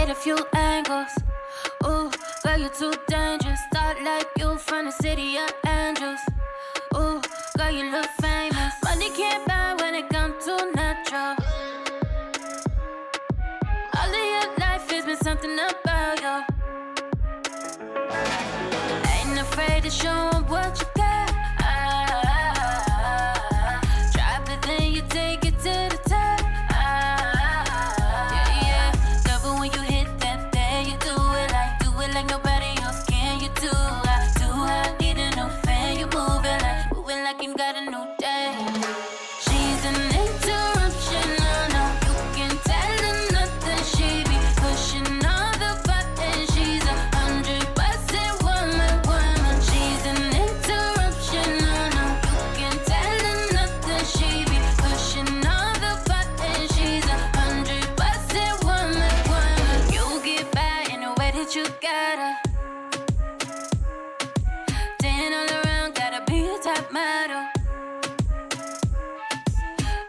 hit a few angles. Ooh, girl, you too dangerous. Thought like you from the city of angels. Ooh, girl, you look famous. Money can't buy when it comes to natural. All of your life has been something about you. Ain't afraid to show 'em what you got. Drop it, then you take it to the top. Yeah, yeah. Love it when you hit that thing. You do it like nobody else can. You do I need a new fan. You moving like you got a new day. She's an interruption. No, you can tell her nothing. She be pushing all the buttons. She's 100% woman. She's an interruption. No, you can tell her nothing. She be pushing all the buttons. She's 100% woman. You get by in the way that you gotta. Ten all around, gotta be a top model.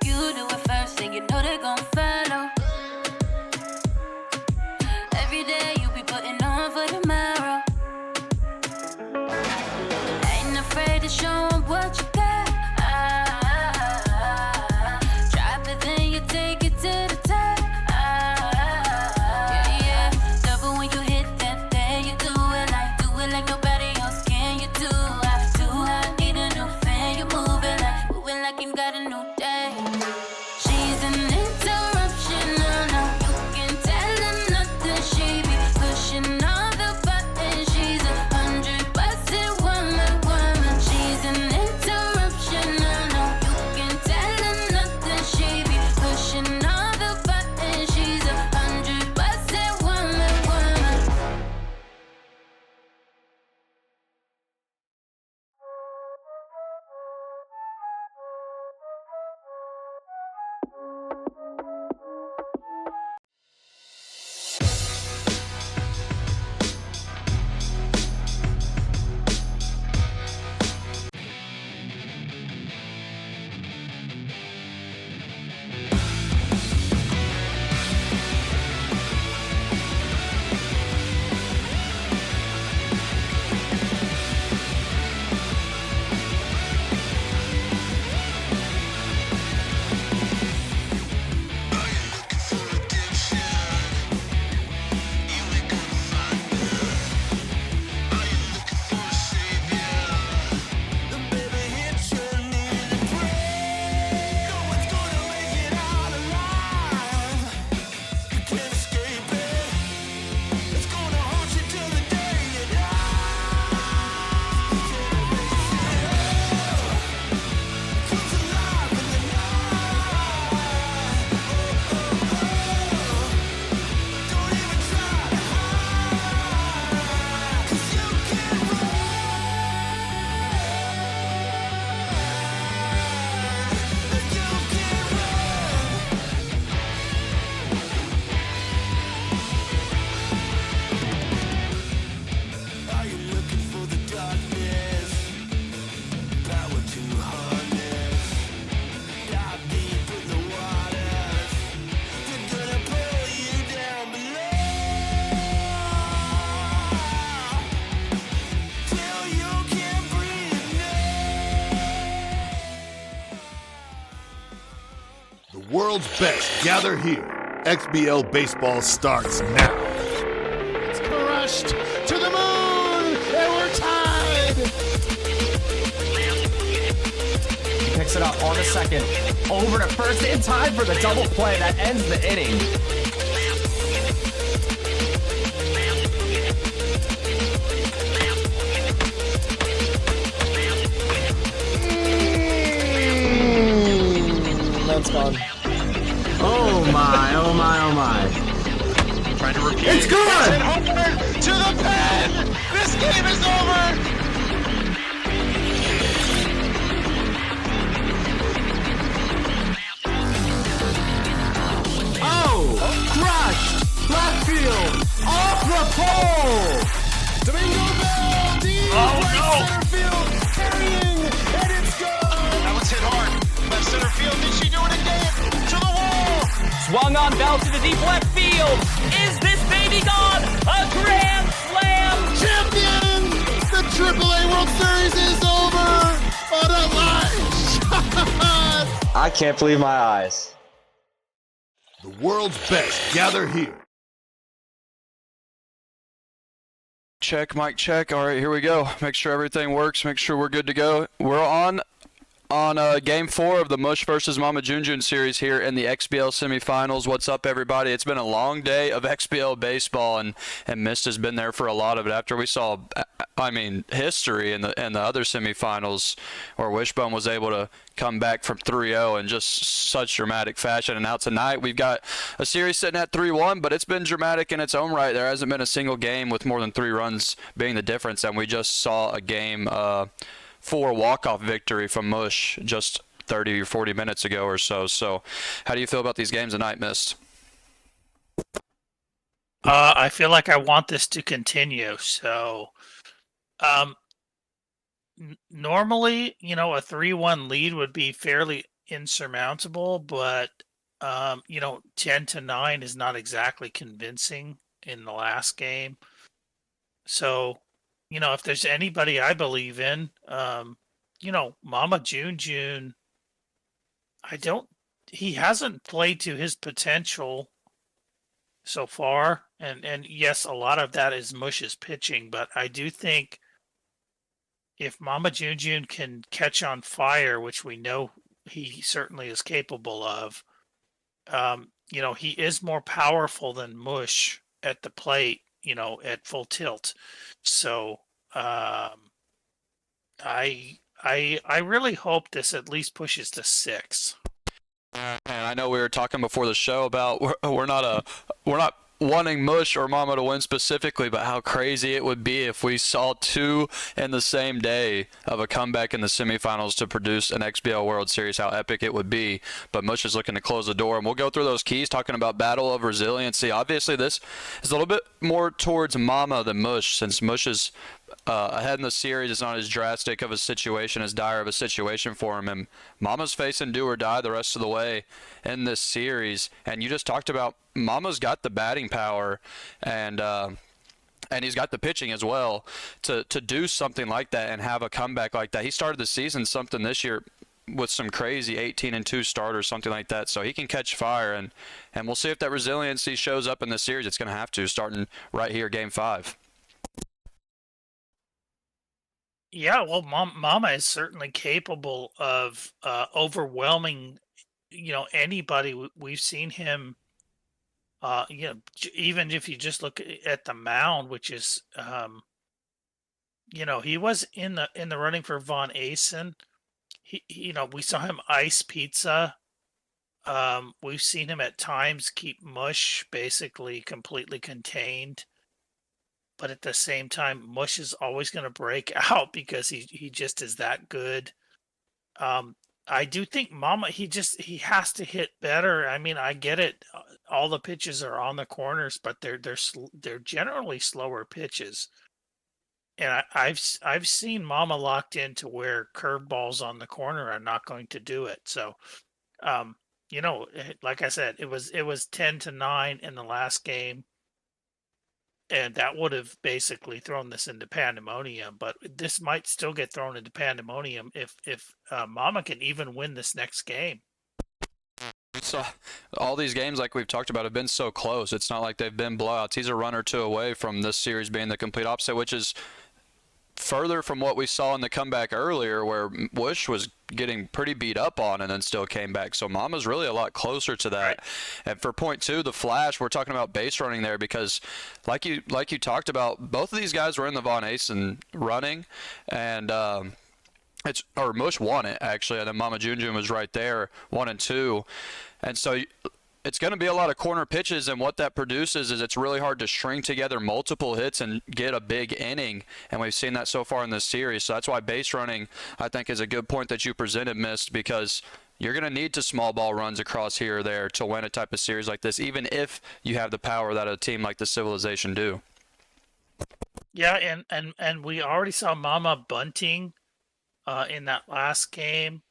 You do it first, and you know they gon' follow. Every day you be putting on for tomorrow. Ain't afraid to show 'em what you got. Drop it, then you take it to the top. Yeah, yeah. Love it when you hit that thing. You do it like nobody else can. You do I need a new fan. You moving like you got a new day. She's an interruption. No, you can tell her nothing. She be pushing all the buttons. She's 100% woman. She's an interruption. No, you can tell her nothing. She be pushing all the buttons. She's 100% woman. World's best gather here. XBL baseball starts now. It's crushed to the moon, and we're tied. He picks it up on the second, over to first in time for the double play that ends the inning. That's gone. Oh my, oh my, oh my. Trying to repeat. It's good! To the pen! This game is over! Oh! Crushed! Left field! Off the pole! Domingo Bell, deep right center field, carrying, and it's gone! That was hit hard. Left center field, did she do it again? To the wall! Swung on Bell to the deep left field. Is this baby I can't believe my eyes. The world's best gather here. Check, mic check. All right, here we go. Make sure everything works. Make sure we're good to go. We're on Game 4 of the Mush versus MAMAJUNEJUNE series here in the XBL semifinals. What's up, everybody? It's been a long day of XBL baseball, and Mist has been there for a lot of it. After we saw, history in the other semifinals where Wishbone was able to come back from 3-0 in just such dramatic fashion. And now tonight we've got a series sitting at 3-1, but it's been dramatic in its own right. There hasn't been a single game with more than 3 runs being the difference, and we just saw a game 4 walk-off victory from Mush just 30 or 40 minutes ago or so. So how do you feel about these games tonight, Mist? I feel like I want this to continue. So normally, a 3-1 lead would be fairly insurmountable, but 10-9 is not exactly convincing in the last game. So if there's anybody I believe in, MAMAJUNEJUNE, he hasn't played to his potential so far. And yes, a lot of that is Mush's pitching, but I do think if MAMAJUNEJUNE can catch on fire, which we know he certainly is capable of, he is more powerful than Mush at the plate, at full tilt. So I really hope this at least pushes to 6. And I know we were talking before the show about we're not wanting Mush or Mama to win specifically, but how crazy it would be if we saw 2 in the same day of a comeback in the semifinals to produce an XBL World Series. How epic it would be. But Mush is looking to close the door, and we'll go through those keys, talking about battle of resiliency. Obviously, this is a little bit more towards Mama than Mush, since Mush is ahead in the series. It's not as drastic of a situation, as dire of a situation for him, and Mama's facing do or die the rest of the way in this series. And you just talked about Mama's got the batting power, and he's got the pitching as well to do something like that and have a comeback like that. He started the season something this year with some crazy 18-2 start or something like that, so he can catch fire, and we'll see if that resiliency shows up in this series. It's going to have to, starting right here, Game 5. Yeah, well, Mama is certainly capable of overwhelming, anybody. We've seen him, even if you just look at the mound, which is, he was in the running for Von Asen. We saw him ice pizza. We've seen him at times keep Mush basically completely contained. But at the same time, Mush is always going to break out because he just is that good. I do think Mama, he has to hit better. I mean, I get it. All the pitches are on the corners, but they're generally slower pitches. And I've seen Mama locked in to where curveballs on the corner are not going to do it. So, like I said, it was 10-9 in the last game. And that would have basically thrown this into pandemonium, but this might still get thrown into pandemonium if Mama can even win this next game. So all these games, like we've talked about, have been so close. It's not like they've been blowouts. He's a run or 2 away from this series being the complete opposite, which is further from what we saw in the comeback earlier, where Wush was getting pretty beat up on and then still came back. So Mama's really a lot closer to that. Right. And for point 2, the flash, we're talking about base running there, because like you talked about, both of these guys were in the Von Asen running, and Mush won it actually, and then MAMAJUNEJUNE was right there, 1 and 2. And so it's going to be a lot of corner pitches, and what that produces is it's really hard to string together multiple hits and get a big inning, and we've seen that so far in this series. So that's why base running, I think, is a good point that you presented, Mist, because you're going to need to small ball runs across here or there to win a type of series like this, even if you have the power that a team like the Civilization do. Yeah, and we already saw Mama bunting in that last game,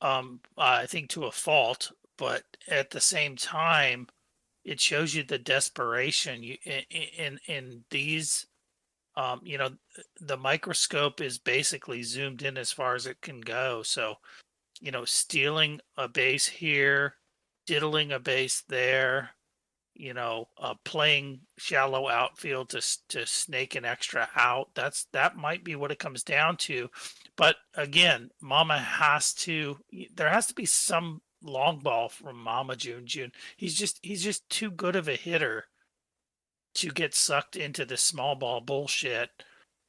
I think to a fault. But at the same time, it shows you the desperation in these. The microscope is basically zoomed in as far as it can go. So, stealing a base here, diddling a base there, playing shallow outfield to snake an extra out. That might be what it comes down to. But again, Mama there has to be some long ball from MAMAJUNEJUNE. He's just too good of a hitter to get sucked into the small ball bullshit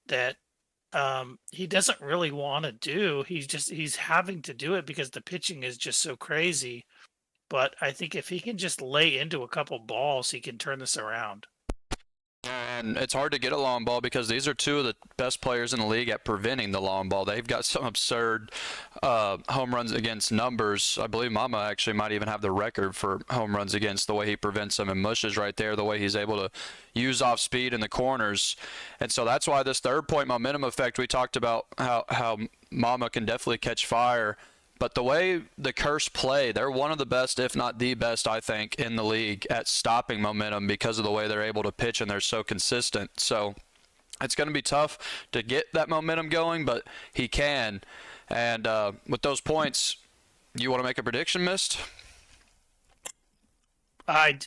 that he doesn't really want to do. He's having to do it because the pitching is just so crazy. But I think if he can just lay into a couple balls, he can turn this around. And it's hard to get a long ball because these are two of the best players in the league at preventing the long ball. They've got some absurd home runs against numbers. I believe Mama actually might even have the record for home runs against, the way he prevents them. And Mush is right there, the way he's able to use off speed in the corners. And so that's why this third point momentum effect, we talked about how Mama can definitely catch fire. But the way the Curse play, they're one of the best, if not the best, I think, in the league at stopping momentum because of the way they're able to pitch and they're so consistent. So it's going to be tough to get that momentum going, but he can. And with those points, you want to make a prediction, Mist? I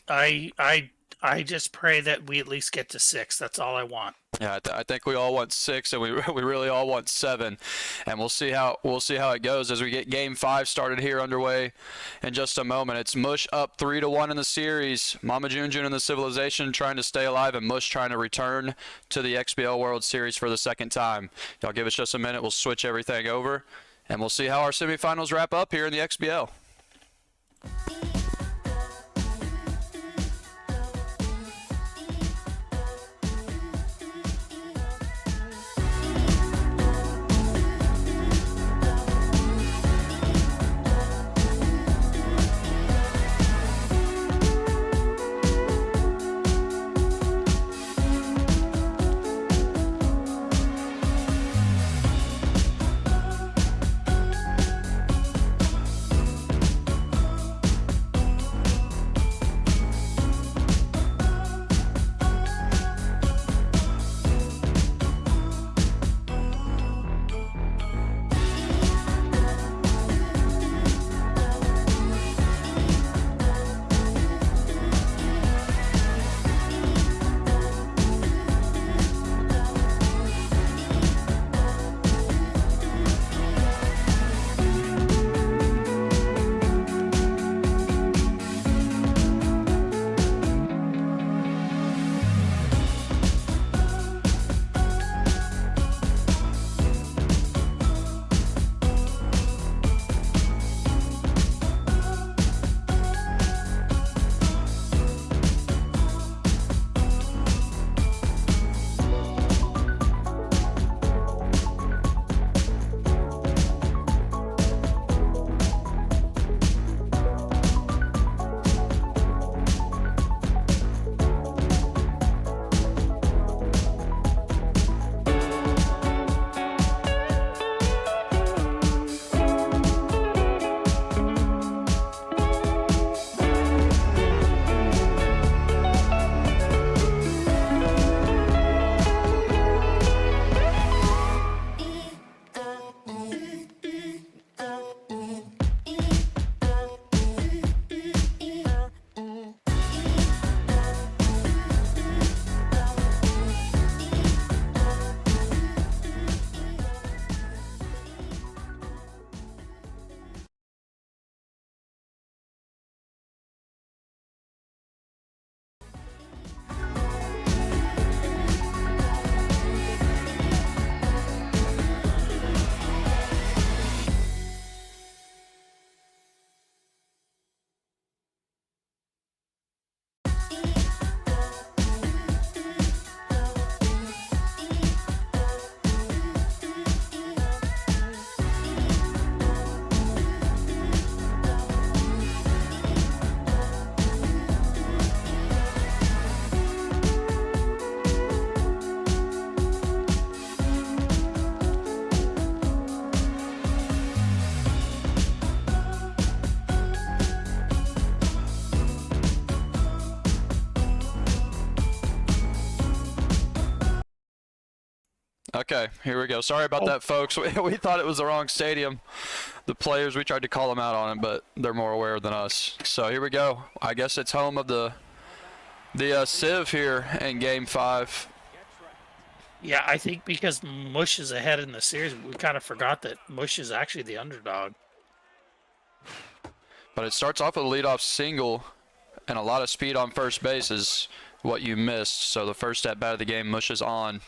just pray that we at least get to 6. That's all I want. Yeah, I think we all want 6, and we really all want 7, and we'll see how it goes as we get Game 5 started here underway in just a moment. It's Mush up 3-1 in the series. MAMAJUNEJUNE and the Civilization trying to stay alive, and Mush trying to return to the XBL World Series for the second time. Y'all give us just a minute. We'll switch everything over, and we'll see how our semifinals wrap up here in the XBL. Okay, here we go. Sorry about that, folks. We thought it was the wrong stadium. The players, we tried to call them out on it, but they're more aware than us. So here we go. I guess it's home of the Civ here in Game 5. Yeah, I think because Mush is ahead in the series, we kind of forgot that Mush is actually the underdog. But it starts off with a leadoff single, and a lot of speed on first base is what you missed. So the first at bat of the game, Mush is on.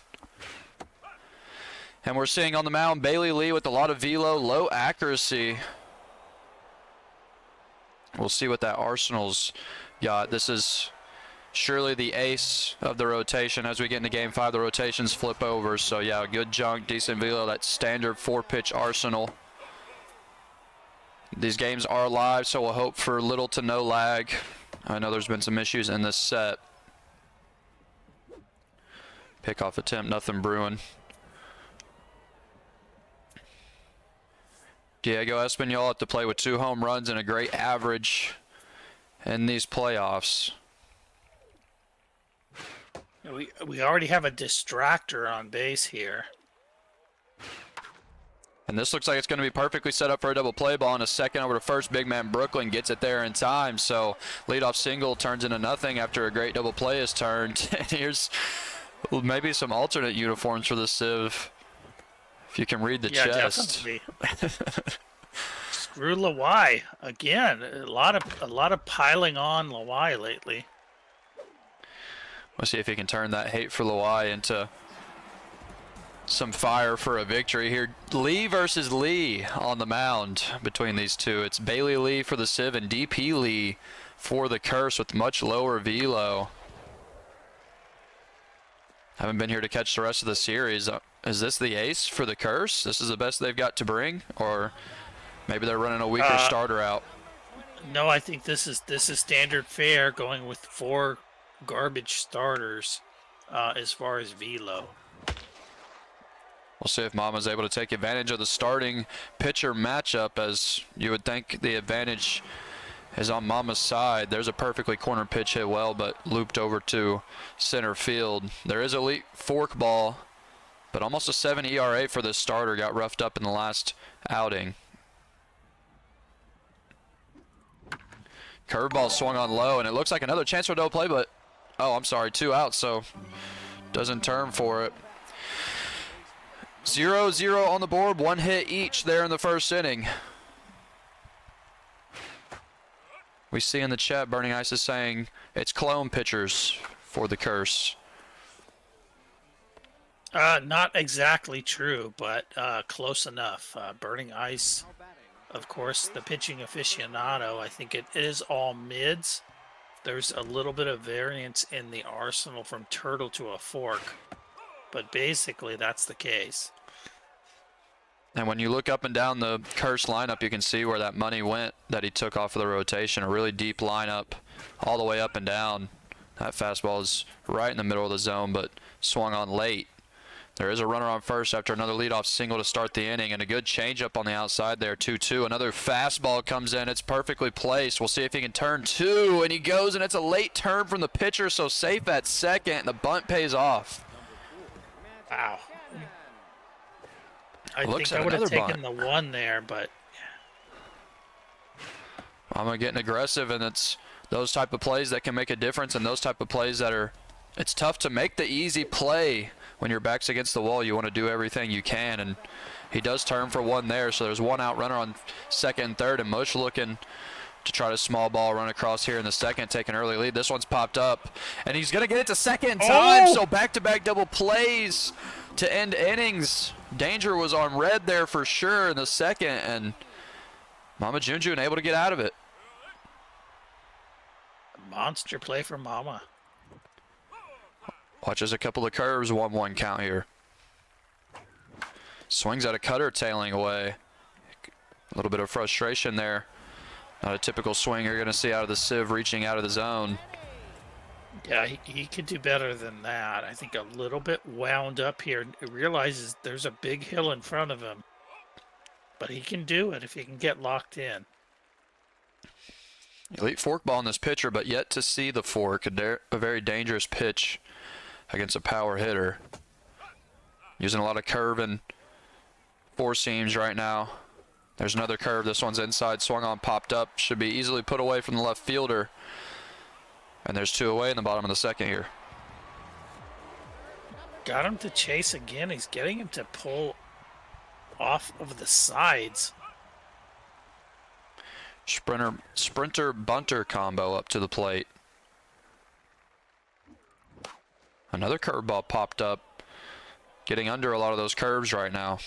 And we're seeing on the mound Bailey Lee with a lot of velo, low accuracy. We'll see what that Arsenal's got. This is surely the ace of the rotation. As we get into Game 5, the rotations flip over. So yeah, good junk, decent velo, that standard 4-pitch Arsenal. These games are live, so we'll hope for little to no lag. I know there's been some issues in this set. Pickoff attempt, nothing brewing. Diego Espinal have to play with 2 home runs and a great average in these playoffs. We already have a distractor on base here. And this looks like it's going to be perfectly set up for a double play ball. In a second over to first, big man Brooklyn gets it there in time. So leadoff single turns into nothing after a great double play is turned. And here's maybe some alternate uniforms for the Civ. If you can read the chest. Definitely. Screw Lawai again. A lot of piling on Lawai lately. We'll see if he can turn that hate for Lawai into some fire for a victory here. Lee versus Lee on the mound between these two. It's Bailey Lee for the Civ and DP Lee for the Curse with much lower velo. Haven't been here to catch the rest of the series. Is this the ace for the Curse? This is the best they've got to bring, or maybe they're running a weaker starter out? No, I think this is standard fare, going with 4 garbage starters as far as velo. We'll see if Mama's able to take advantage of the starting pitcher matchup, as you would think the advantage is on Mama's side. There's a perfectly cornered pitch hit well, but looped over to center field. There is a late fork ball, but almost a 7 ERA for this starter. Got roughed up in the last outing. Curveball swung on low, and it looks like another chance for no play, but oh, I'm sorry, 2 outs, so doesn't turn for it. 0-0 on the board, 1 hit each there in the first inning. We see in the chat, Burning Ice is saying it's clone pitchers for the Curse. Not exactly true, but close enough. Burning Ice, of course, the pitching aficionado, I think it is all mids. There's a little bit of variance in the arsenal from turtle to a fork, but basically that's the case. And when you look up and down the Curse lineup, you can see where that money went that he took off of the rotation. A really deep lineup all the way up and down. That fastball is right in the middle of the zone, but swung on late. There is a runner on first after another leadoff single to start the inning, and a good changeup on the outside there, 2-2. Another fastball comes in. It's perfectly placed. We'll see if he can turn 2, and he goes, and it's a late turn from the pitcher, so safe at second, and the bunt pays off. Wow. I think I would have taken the 1 there, but I'm getting aggressive, and it's those type of plays that can make a difference, and those type of plays that are, it's tough to make the easy play when your back's against the wall. You want to do everything you can, and he does turn for 1 there, so there's 1 out runner on second and third, and Mush looking to try to small ball run across here in the second, take an early lead. This one's popped up, and he's going to get it to second in time, so back-to-back double plays to end innings. Danger was on red there for sure in the second, and MAMAJUNEJUNE able to get out of it. monster play for Mama. Watches a couple of curves, 1-1 count here. Swings at a cutter, tailing away. A little bit of frustration there. Not a typical swing you're going to see out of the Civ, reaching out of the zone. Yeah, he could do better than that. I think a little bit wound up here. He realizes there's a big hill in front of him. But he can do it if he can get locked in. Elite fork ball in this pitcher, but yet to see the fork. A very dangerous pitch against a power hitter. Using a lot of curve and four seams right now. There's another curve. This one's inside, swung on, popped up. Should be easily put away from the left fielder. And there's two away in the bottom of the second here. Got him to chase again. He's getting him to pull off of the sides. Sprinter bunter combo up to the plate. Another curveball popped up. Getting under a lot of those curves right now.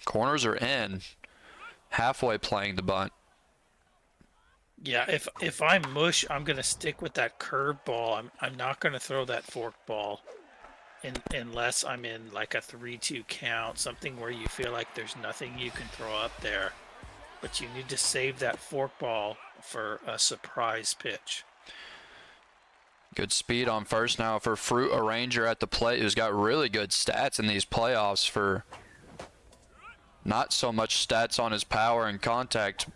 Corners are in. Halfway playing the bunt. Yeah, if I'm Mush, I'm gonna stick with that curve ball. I'm not gonna throw that fork ball, unless I'm in like a 3-2 count, something where you feel like there's nothing you can throw up there, but you need to save that fork ball for a surprise pitch. Good speed on first now for Fruit Arranger at the plate, who's got really good stats in these playoffs for not so much stats on his power and contact.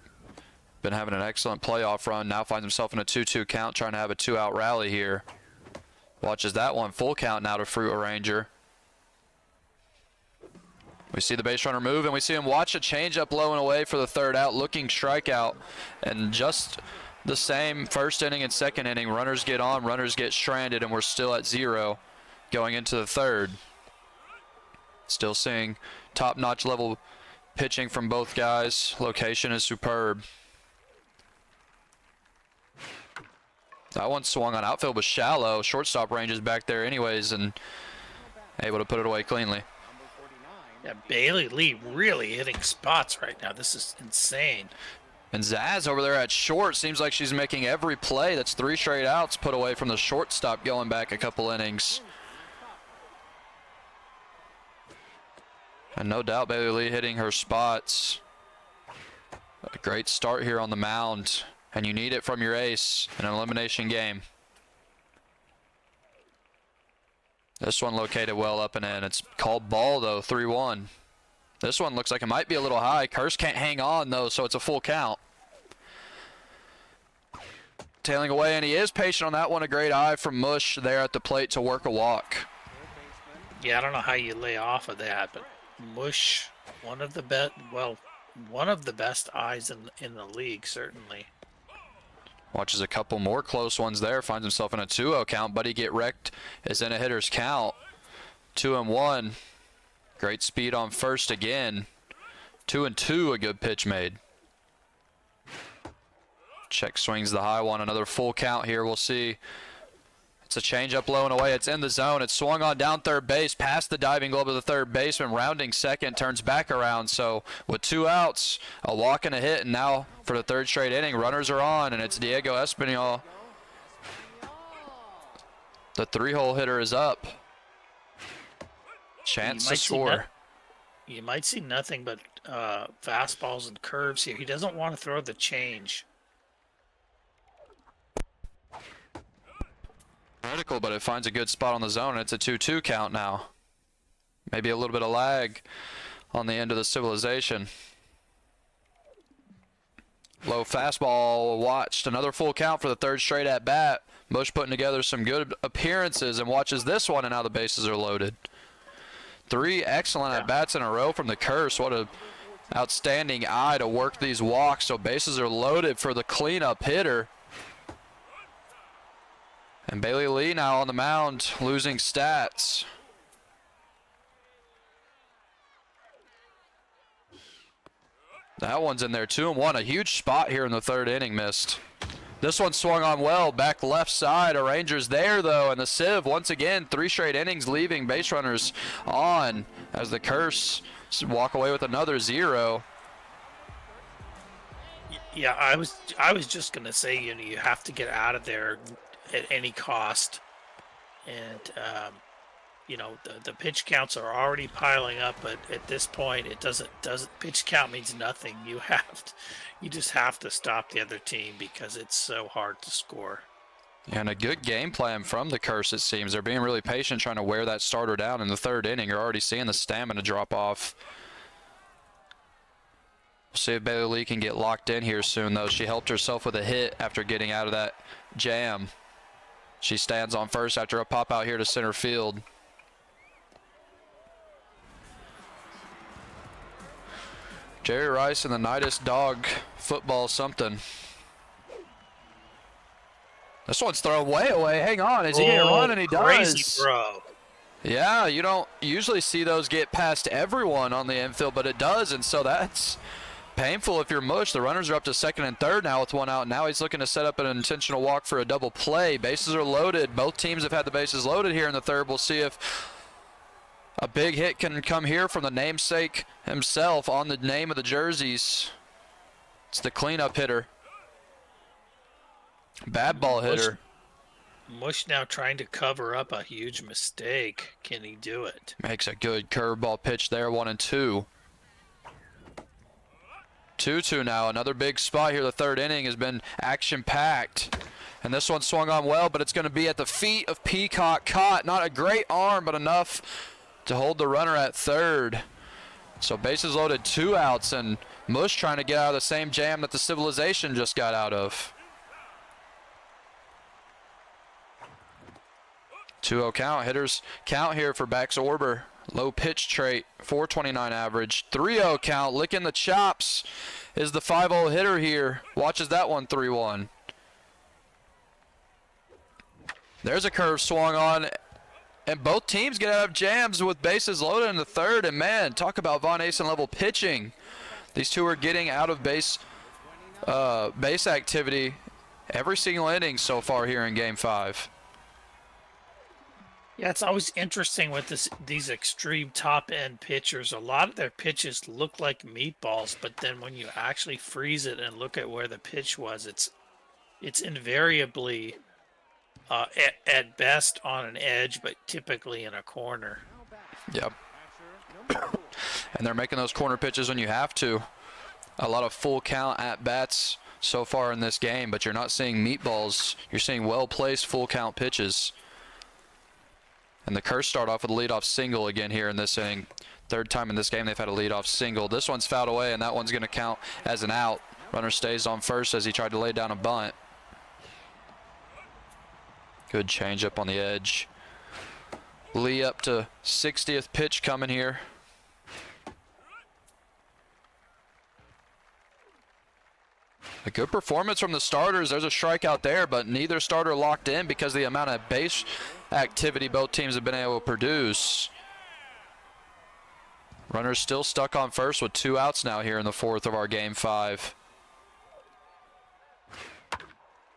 Been having an excellent playoff run. Now finds himself in a 2-2 count, trying to have a 2-out rally here. Watches that one. Full count now to Fruit Arranger. We see the base runner move, and we see him watch a changeup low and away for the third out, looking strikeout. And just the same first inning and second inning, runners get on, runners get stranded, and we're still at 0 going into the third. Still seeing top-notch level pitching from both guys. Location is superb. That one swung on. Outfield was shallow. Shortstop range is back there anyways, and able to put it away cleanly. Yeah, Bailey Lee really hitting spots right now. This is insane. And Zaz over there at short seems like she's making every play. That's 3 straight outs put away from the shortstop going back a couple innings. And no doubt Bailey Lee hitting her spots. A great start here on the mound. And you need it from your ace in an elimination game. This one located well up and in. It's called ball though, 3-1. This one looks like it might be a little high. Curse can't hang on though, so it's a full count. Tailing away, and he is patient on that one. A great eye from Mush there at the plate to work a walk. Yeah, I don't know how you lay off of that, but Mush, one of the best eyes in the league, certainly. Watches a couple more close ones there. Finds himself in a 2-0 count. Buddy get wrecked is in a hitter's count. 2-1. Great speed on first again. 2-2, a good pitch made. Check swings the high one. Another full count here. We'll see. It's a changeup low and away. It's in the zone. It's swung on down third base, past the diving glove of the third baseman, rounding second, turns back around. So with 2 outs, a walk and a hit, and now for the third straight inning, runners are on, and it's Diego Espinal. The 3-hole hitter is up. Chance to score. You might see nothing but fastballs and curves here. He doesn't want to throw the change. Critical, but it finds a good spot on the zone, and it's a 2-2 count now. Maybe a little bit of lag on the end of the civilization. Low fastball watched. Another full count for the third straight at bat. Mush putting together some good appearances and watches this one, and now the bases are loaded. 3 excellent at bats in a row from the Curse. What a outstanding eye to work these walks. So bases are loaded for the cleanup hitter. And Bailey Lee now on the mound, losing stats. That one's in there, 2-1. A huge spot here in the third inning missed. This one swung on well, back left side. Arranger's there though, and the sieve once again, 3 straight innings leaving base runners on as the Curse walk away with another 0. Yeah, I was just gonna say, you have to get out of there at any cost, and the pitch counts are already piling up, but at this point it doesn't pitch count means nothing. You just have to stop the other team because it's so hard to score. And a good game plan from the Curse, it seems. They're being really patient, trying to wear that starter down in the third inning. You're already seeing the stamina drop off. We'll see if Bailey Lee can get locked in here soon, though. She helped herself with a hit after getting out of that jam. She stands on first after a pop out here to center field. Jerry Rice and the Nidus dog football something. This one's thrown way away. Hang on. Is he going to run? And he crazy does. throw. Yeah, you don't usually see those get past everyone on the infield, but it does, and so that's painful if you're Mush. The runners are up to second and third now with one out. Now he's looking to set up an intentional walk for a double play. Bases are loaded. Both teams have had the bases loaded here in the third. We'll see if a big hit can come here from the namesake himself on the name of the jerseys. It's the cleanup hitter. Bad ball hitter. Mush now trying to cover up a huge mistake. Can he do it? Makes a good curveball pitch there, 1-2. 2-2 now. Another big spot here. The third inning has been action-packed. And this one swung on well, but it's going to be at the feet of Peacock. Caught. Not a great arm, but enough to hold the runner at third. So bases loaded, 2 outs, and Mush trying to get out of the same jam that the Civilization just got out of. 2-0 count. Hitters count here for Bax Orber. Low pitch trait, 429 average. 3-0 count. Licking the chops is the 5-0 hitter here. Watches that one 3-1. There's a curve swung on, and both teams get out of jams with bases loaded in the third. And man, talk about Von Asen level pitching. These two are getting out of base activity every single inning so far here in Game 5. Yeah, it's always interesting with these extreme top-end pitchers. A lot of their pitches look like meatballs, but then when you actually freeze it and look at where the pitch was, it's invariably at best on an edge, but typically in a corner. Yep. And they're making those corner pitches when you have to. A lot of full count at bats so far in this game, but you're not seeing meatballs. You're seeing well-placed full count pitches. And the Curse start off with a leadoff single again here in this inning. Third time in this game they've had a leadoff single. This one's fouled away, and that one's going to count as an out. Runner stays on first as he tried to lay down a bunt. Good changeup on the edge. Lee up to 60th pitch coming here. A good performance from the starters. There's a strikeout there, but neither starter locked in because of the amount of base activity both teams have been able to produce. Runners still stuck on first with 2 outs now here in the fourth of our Game 5.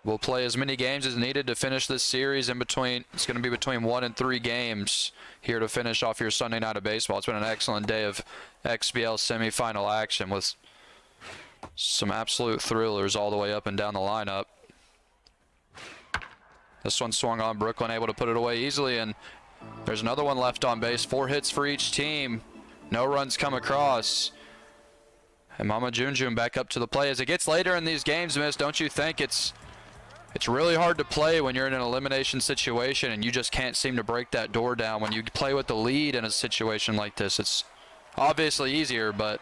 We'll play as many games as needed to finish this series in between. It's going to be between 1 and 3 games here to finish off your Sunday night of baseball. It's been an excellent day of XBL semifinal action with some absolute thrillers all the way up and down the lineup. This one swung on. Brooklyn able to put it away easily, and there's another one left on base. 4 hits for each team. No runs come across. And MAMAJUNEJUNE back up to the play. As it gets later in these games, Miss, don't you think it's really hard to play when you're in an elimination situation and you just can't seem to break that door down? When you play with the lead in a situation like this, it's obviously easier, but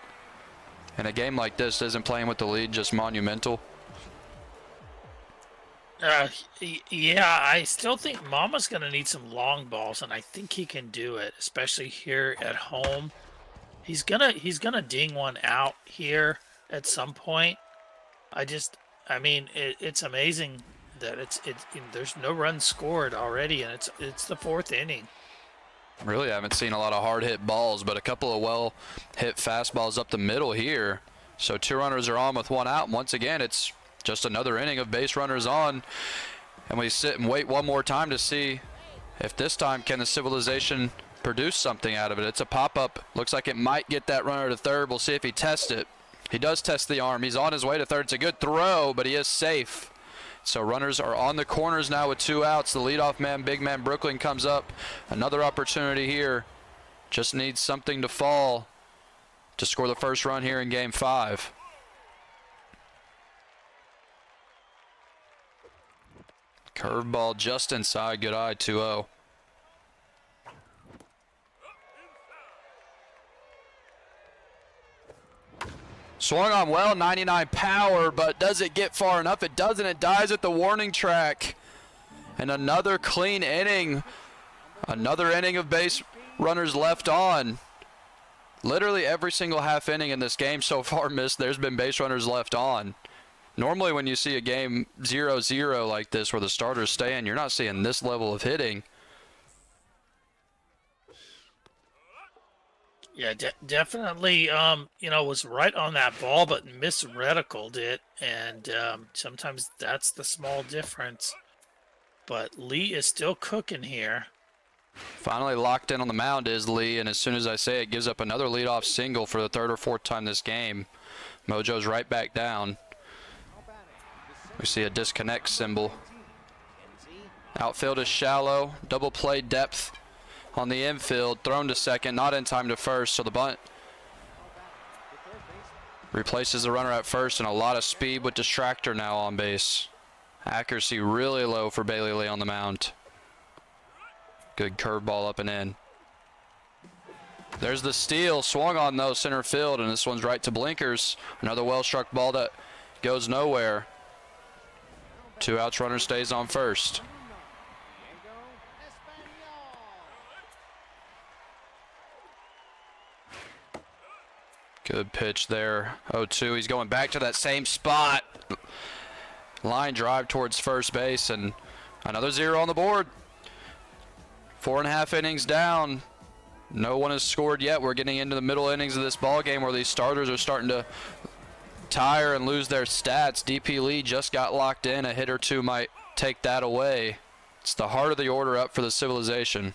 in a game like this, isn't playing with the lead just monumental? Yeah, I still think Mama's going to need some long balls, and I think he can do it, especially here at home. He's gonna ding one out here at some point. I mean, it's amazing that there's no runs scored already, and it's the 4th inning. Really haven't seen a lot of hard hit balls, but a couple of well hit fastballs up the middle here. So 2 runners are on with 1 out, and once again it's just another inning of base runners on, and we sit and wait one more time to see if this time can the Civilization produce something out of it. It's a pop-up. Looks like it might get that runner to third. We'll see if he tests it. He does test the arm. He's on his way to third. It's a good throw, but he is safe. So runners are on the corners now with 2 outs. The leadoff man, big man Brooklyn, comes up. Another opportunity here. Just needs something to fall to score the first run here in Game 5. Curveball just inside. Good eye, 2-0. Swung on well, 99 power, but does it get far enough? It doesn't. It dies at the warning track. And another clean inning. Another inning of base runners left on. Literally every single half inning in this game so far missed. There's been base runners left on. Normally when you see a game 0-0 like this where the starters stay in, you're not seeing this level of hitting. Yeah, definitely, you know, was right on that ball, but misreticled it. And sometimes that's the small difference. But Lee is still cooking here. Finally locked in on the mound is Lee, and as soon as I say it, gives up another leadoff single for the third or fourth time this game. Mojo's right back down. We see a disconnect symbol. Outfield is shallow. Double play depth on the infield. Thrown to second, not in time to first, so the bunt replaces the runner at first, and a lot of speed with distractor now on base. Accuracy really low for Bailey Lee on the mound. Good curveball up and in. There's the steal. Swung on though, center field, and this one's right to blinkers. Another well-struck ball that goes nowhere. 2 outs, runner stays on first. Good pitch there. 0-2. He's going back to that same spot. Line drive towards first base, and another 0 on the board. 4.5 innings down. No one has scored yet. We're getting into the middle innings of this ball game where these starters are starting to tire and lose their stats. DP Lee just got locked in. A hit or two might take that away. It's the heart of the order up for the Civilization.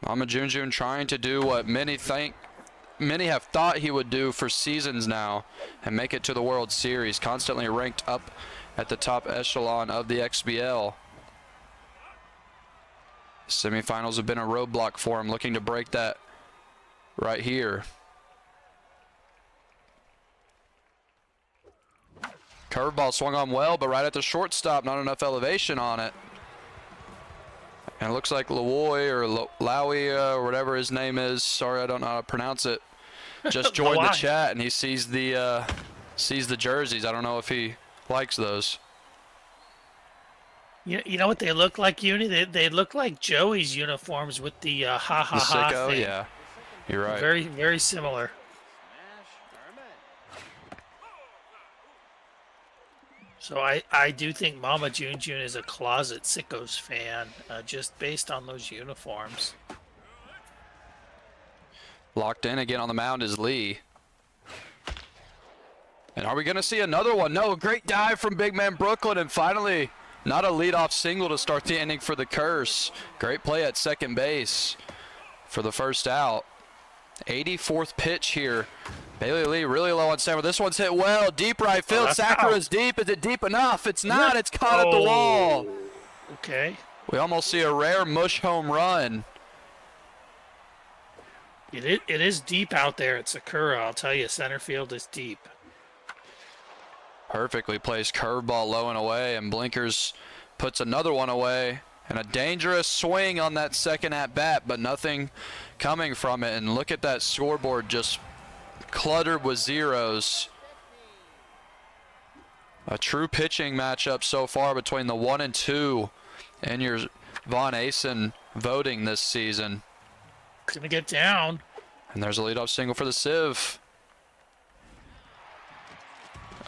MAMAJUNEJUNE trying to do what many have thought he would do for seasons now and make it to the World Series. Constantly ranked up at the top echelon of the XBL. Semifinals have been a roadblock for him, looking to break that right here. Curveball swung on well, but right at the shortstop, not enough elevation on it. And it looks like Lowy or Lowy or whatever his name is, sorry I don't know how to pronounce it, just joined the chat, and he sees the jerseys. I don't know if he likes those. You know what they look like, Uni? They look like Joey's uniforms with the ha ha ha sicko, thing. yeah, you're right. Very, very similar. So I do think MAMAJUNEJUNE is a closet Sickos fan, just based on those uniforms. Locked in again on the mound is Lee. And are we going to see another one? No, great dive from big man Brooklyn, and finally not a leadoff single to start the inning for the Curse. Great play at second base for the first out. 84th pitch here. Bailey Lee really low on center. This one's hit well. Deep right field. Sakura's deep. Is it deep enough? It's not. It's caught at the wall. Okay. We almost see a rare Mush home run. It is deep out there at Sakura. I'll tell you, center field is deep. Perfectly placed curveball low and away, and Blinkers puts another one away. And a dangerous swing on that second at bat, but nothing coming from it. And look at that scoreboard, just cluttered with zeros. A true pitching matchup so far between the 1 and 2 in your Von Asen voting this season. Gonna get down. And there's a leadoff single for the Civ.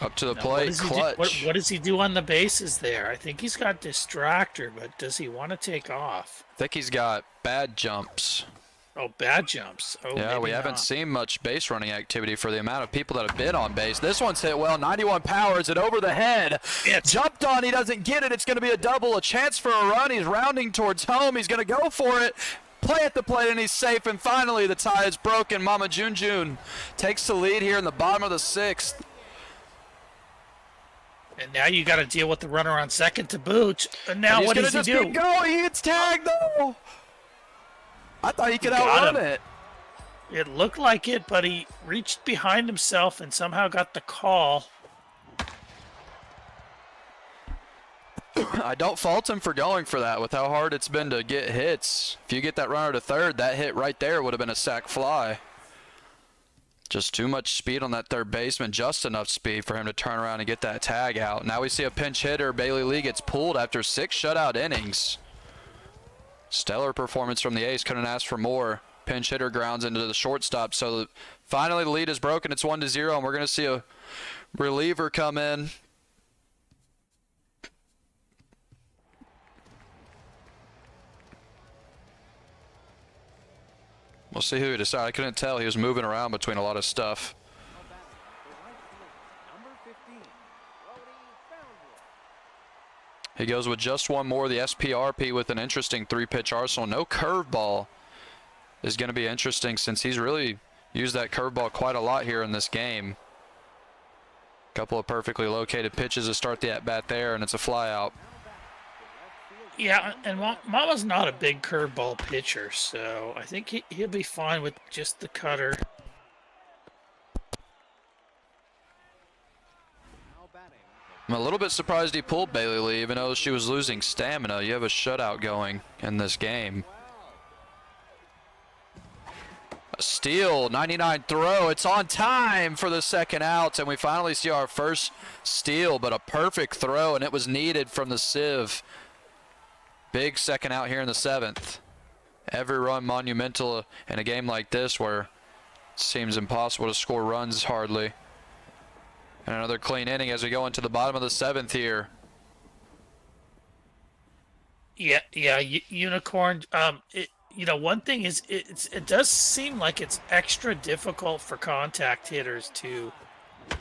Up to the plate, clutch. What does he do on the bases there? I think he's got distractor, but does he want to take off? I think he's got bad jumps. Oh, bad jumps. Oh, yeah, we haven't seen much base running activity for the amount of people that have been on base. This one's hit well, 91 power. Is it over the head? Jumped on, he doesn't get it. It's going to be a double, a chance for a run. He's rounding towards home. He's going to go for it. Play at the plate, and he's safe. And finally, the tie is broken. MAMAJUNEJUNE takes the lead here in the bottom of the 6th. And now you got to deal with the runner on second to boot. And now what does he do? Keep going. He gets tagged though. I thought he could outrun it. It looked like it, but he reached behind himself and somehow got the call. I don't fault him for going for that with how hard it's been to get hits. If you get that runner to third, that hit right there would have been a sac fly. Just too much speed on that third baseman, just enough speed for him to turn around and get that tag out. Now we see a pinch hitter. Bailey Lee gets pulled after 6 shutout innings. Stellar performance from the ace. Couldn't ask for more. Pinch hitter grounds into the shortstop. So finally the lead is broken. It's 1-0, and we're going to see a reliever come in. We'll see who he decides. I couldn't tell. He was moving around between a lot of stuff. He goes with just one more. The SPRP with an interesting 3-pitch arsenal. No curveball is going to be interesting since he's really used that curveball quite a lot here in this game. Couple of perfectly located pitches to start the at-bat there, and it's a fly out. Yeah, and Mama's not a big curveball pitcher, so I think he'll be fine with just the cutter. I'm a little bit surprised he pulled Bailey Lee, even though she was losing stamina. You have a shutout going in this game. A steal, 99 throw. It's on time for the second out, and we finally see our first steal, but a perfect throw, and it was needed from the sieve. Big second out here in the 7th. Every run monumental in a game like this where it seems impossible to score runs hardly. And another clean inning as we go into the bottom of the 7th here. Yeah, Unicorn. One thing is it does seem like it's extra difficult for contact hitters to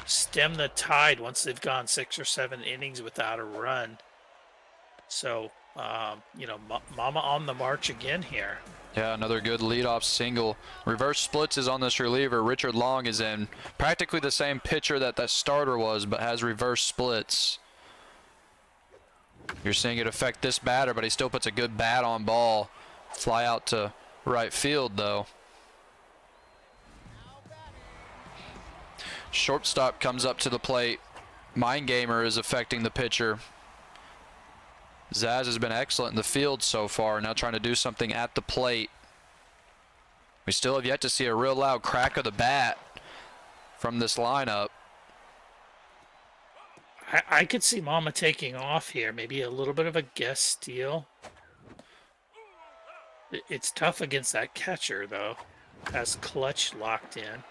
stem the tide once they've gone 6 or 7 innings without a run. So, Mama on the march again here. Yeah, another good leadoff single. Reverse splits is on this reliever. Richard Long is in practically the same pitcher that starter was, but has reverse splits. You're seeing it affect this batter, but he still puts a good bat on ball. Fly out to right field, though. Shortstop comes up to the plate. Mind Gamer is affecting the pitcher. Zaz has been excellent in the field so far, now trying to do something at the plate. We still have yet to see a real loud crack of the bat from this lineup. I could see Mama taking off here, maybe a little bit of a guess steal. It's tough against that catcher, though. Has Clutch locked in.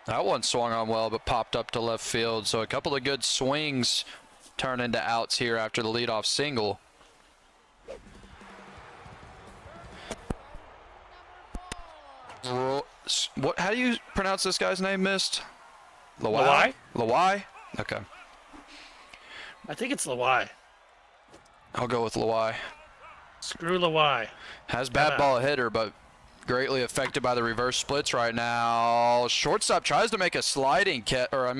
That one swung on well, but popped up to left field. So a couple of good swings turn into outs here after the leadoff single. What? How do you pronounce this guy's name, Mist? Lawai? Lawai? Okay. I think it's Lawai. I'll go with Lawai. Screw Lawai. Has bat ball hitter, but greatly affected by the reverse splits right now. Shortstop tries to make a sliding catch, or I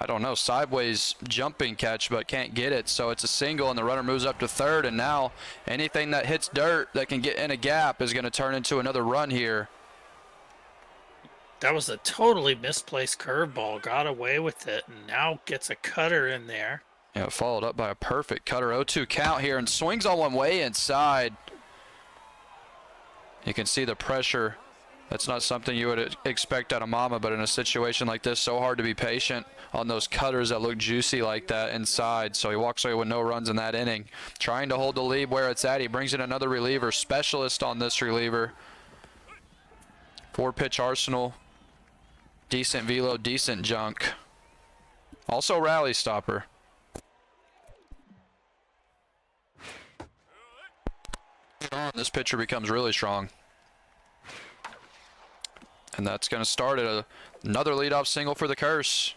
don't know, sideways jumping catch, but can't get it. So it's a single, and the runner moves up to third, and now anything that hits dirt that can get in a gap is going to turn into another run here. That was a totally misplaced curveball. Got away with it, and now gets a cutter in there. Yeah, followed up by a perfect cutter. 0-2 count here, and swings on one way inside. You can see the pressure. That's not something you would expect out of Mama, but in a situation like this, so hard to be patient on those cutters that look juicy like that inside. So he walks away with no runs in that inning. Trying to hold the lead where it's at. He brings in another reliever. Specialist on this reliever. 4-pitch arsenal. Decent velo, decent junk. Also rally stopper. This pitcher becomes really strong. And that's going to start at another leadoff single for the Curse.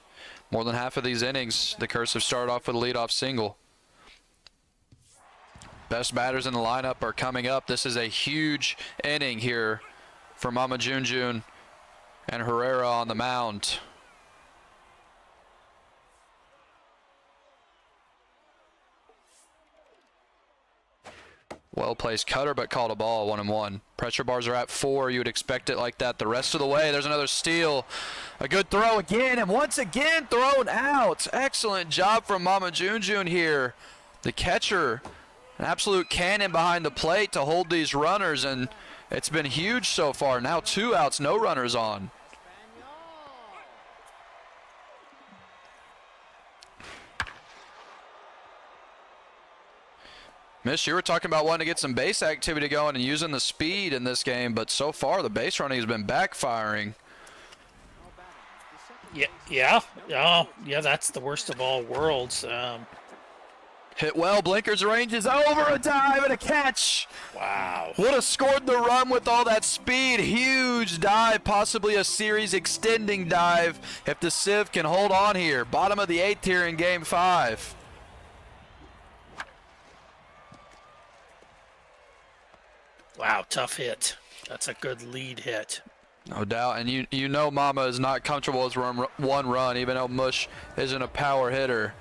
More than half of these innings, the Curse have started off with a leadoff single. Best batters in the lineup are coming up. This is a huge inning here for MAMAJUNEJUNE and Herrera on the mound. Well-placed cutter, but called a ball, 1-1. Pressure bars are at 4. You would expect it like that the rest of the way. There's another steal. A good throw again, and once again thrown out. Excellent job from MAMAJUNEJUNE here. The catcher, an absolute cannon behind the plate to hold these runners, and it's been huge so far. Now 2 outs, no runners on. Mish, you were talking about wanting to get some base activity going and using the speed in this game, but so far the base running has been backfiring. Yeah, that's the worst of all worlds. Hit well, Blinker's range is over, a dive and a catch. Wow. Would have scored the run with all that speed. Huge dive, possibly a series extending dive if the Civ can hold on here. Bottom of the 8th here in game 5. Wow, tough hit. That's a good lead hit. No doubt, and you know Mama is not comfortable with one run, even though Mush isn't a power hitter.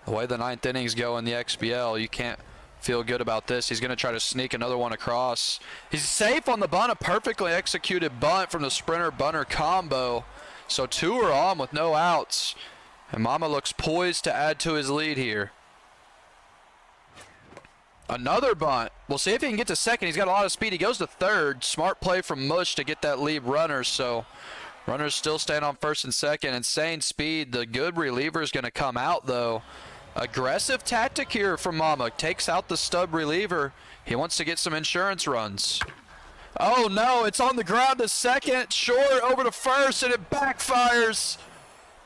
The way the 9th innings go in the XBL, you can't feel good about this. He's going to try to sneak another one across. He's safe on the bunt, a perfectly executed bunt from the sprinter-bunter combo. So 2 are on with no outs, and Mama looks poised to add to his lead here. Another bunt. We'll see if he can get to second. He's got a lot of speed. He goes to third. Smart play from Mush to get that lead runner. So runners still staying on first and second. Insane speed. The good reliever is going to come out, though. Aggressive tactic here from Mama. Takes out the stub reliever. He wants to get some insurance runs. Oh, no. It's on the ground to second. Short over to first, and it backfires.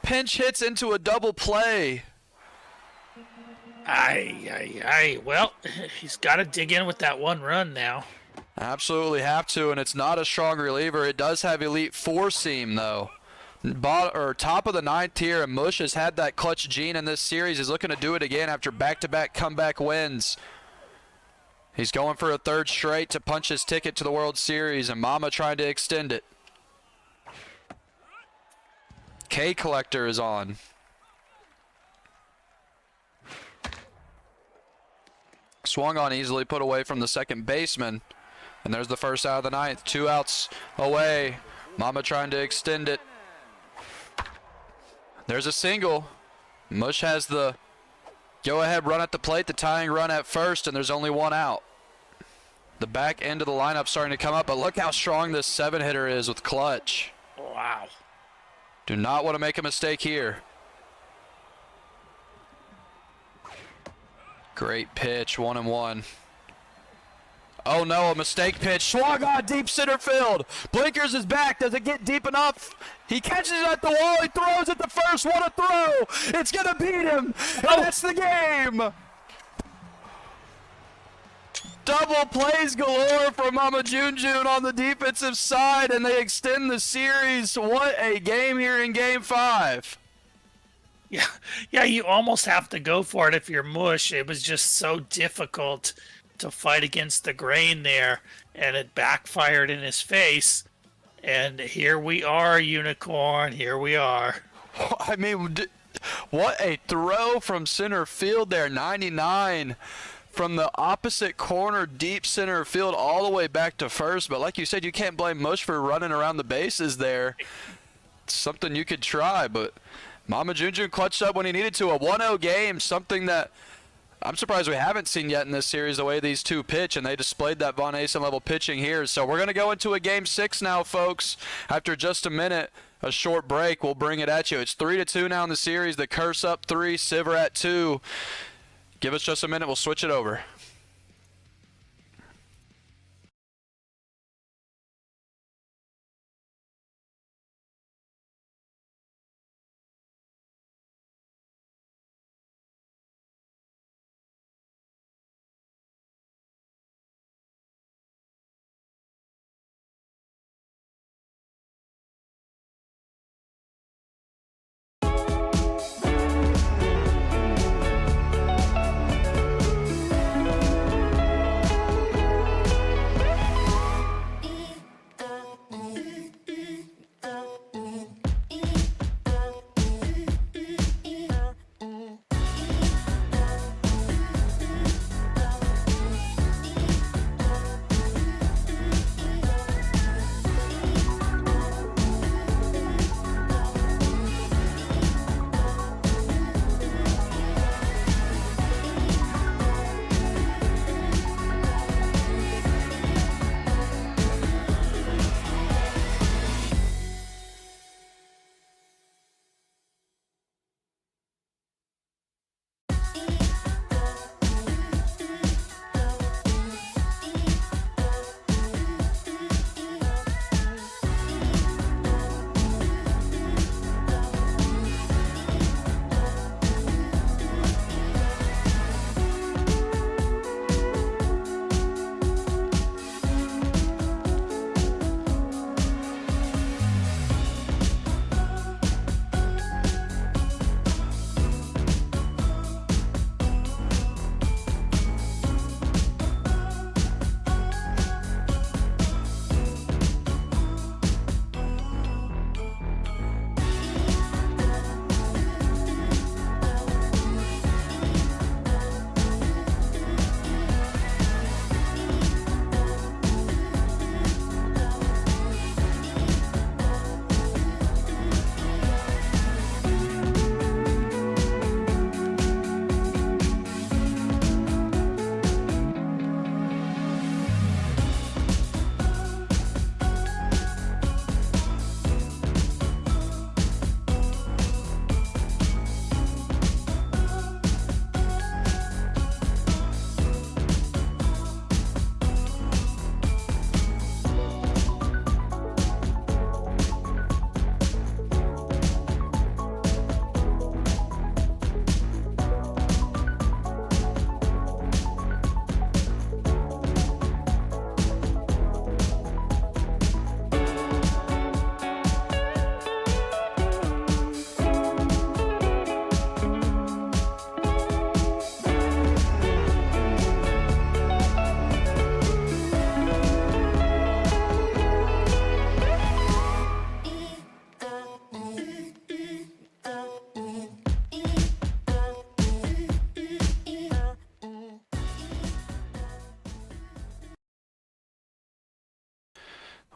Pinch hits into a double play. Well, he's got to dig in with that 1 run now. Absolutely have to, and it's not a strong reliever. It does have elite 4-seam, though. Top of the 9th tier, and Mush has had that clutch gene in this series. He's looking to do it again after back-to-back comeback wins. He's going for a 3rd straight to punch his ticket to the World Series, and Mama trying to extend it. K Collector is on. Swung on easily, put away from the second baseman. And there's the first out of the 9th. 2 outs away. Mama trying to extend it. There's a single. Mush has the go-ahead run at the plate, the tying run at first, and there's only 1 out. The back end of the lineup starting to come up, but look how strong this 7-hitter is with clutch. Wow. Do not want to make a mistake here. Great pitch, 1-1. Oh no, a mistake pitch. Swung on deep center field. Blinkers is back. Does it get deep enough? He catches it at the wall. He throws it the first. What a throw. It's going to beat him. And that's the game. Double plays galore from MAMAJUNEJUNE on the defensive side, and they extend the series. What a game here in game 5. Yeah, you almost have to go for it if you're Mush. It was just so difficult to fight against the grain there, and it backfired in his face. And here we are, Unicorn. Here we are. I mean, what a throw from center field there. 99 from the opposite corner, deep center field, all the way back to first. But like you said, you can't blame Mush for running around the bases there. It's something you could try, but MAMAJUNEJUNE clutched up when he needed to. A 1-0 game, something that I'm surprised we haven't seen yet in this series, the way these two pitch, and they displayed that Von Asen level pitching here. So we're going to go into a game 6 now, folks. After just a minute, a short break, we'll bring it at you. It's 3-2 now in the series. The Curse up 3, Sivir at 2. Give us just a minute, we'll switch it over.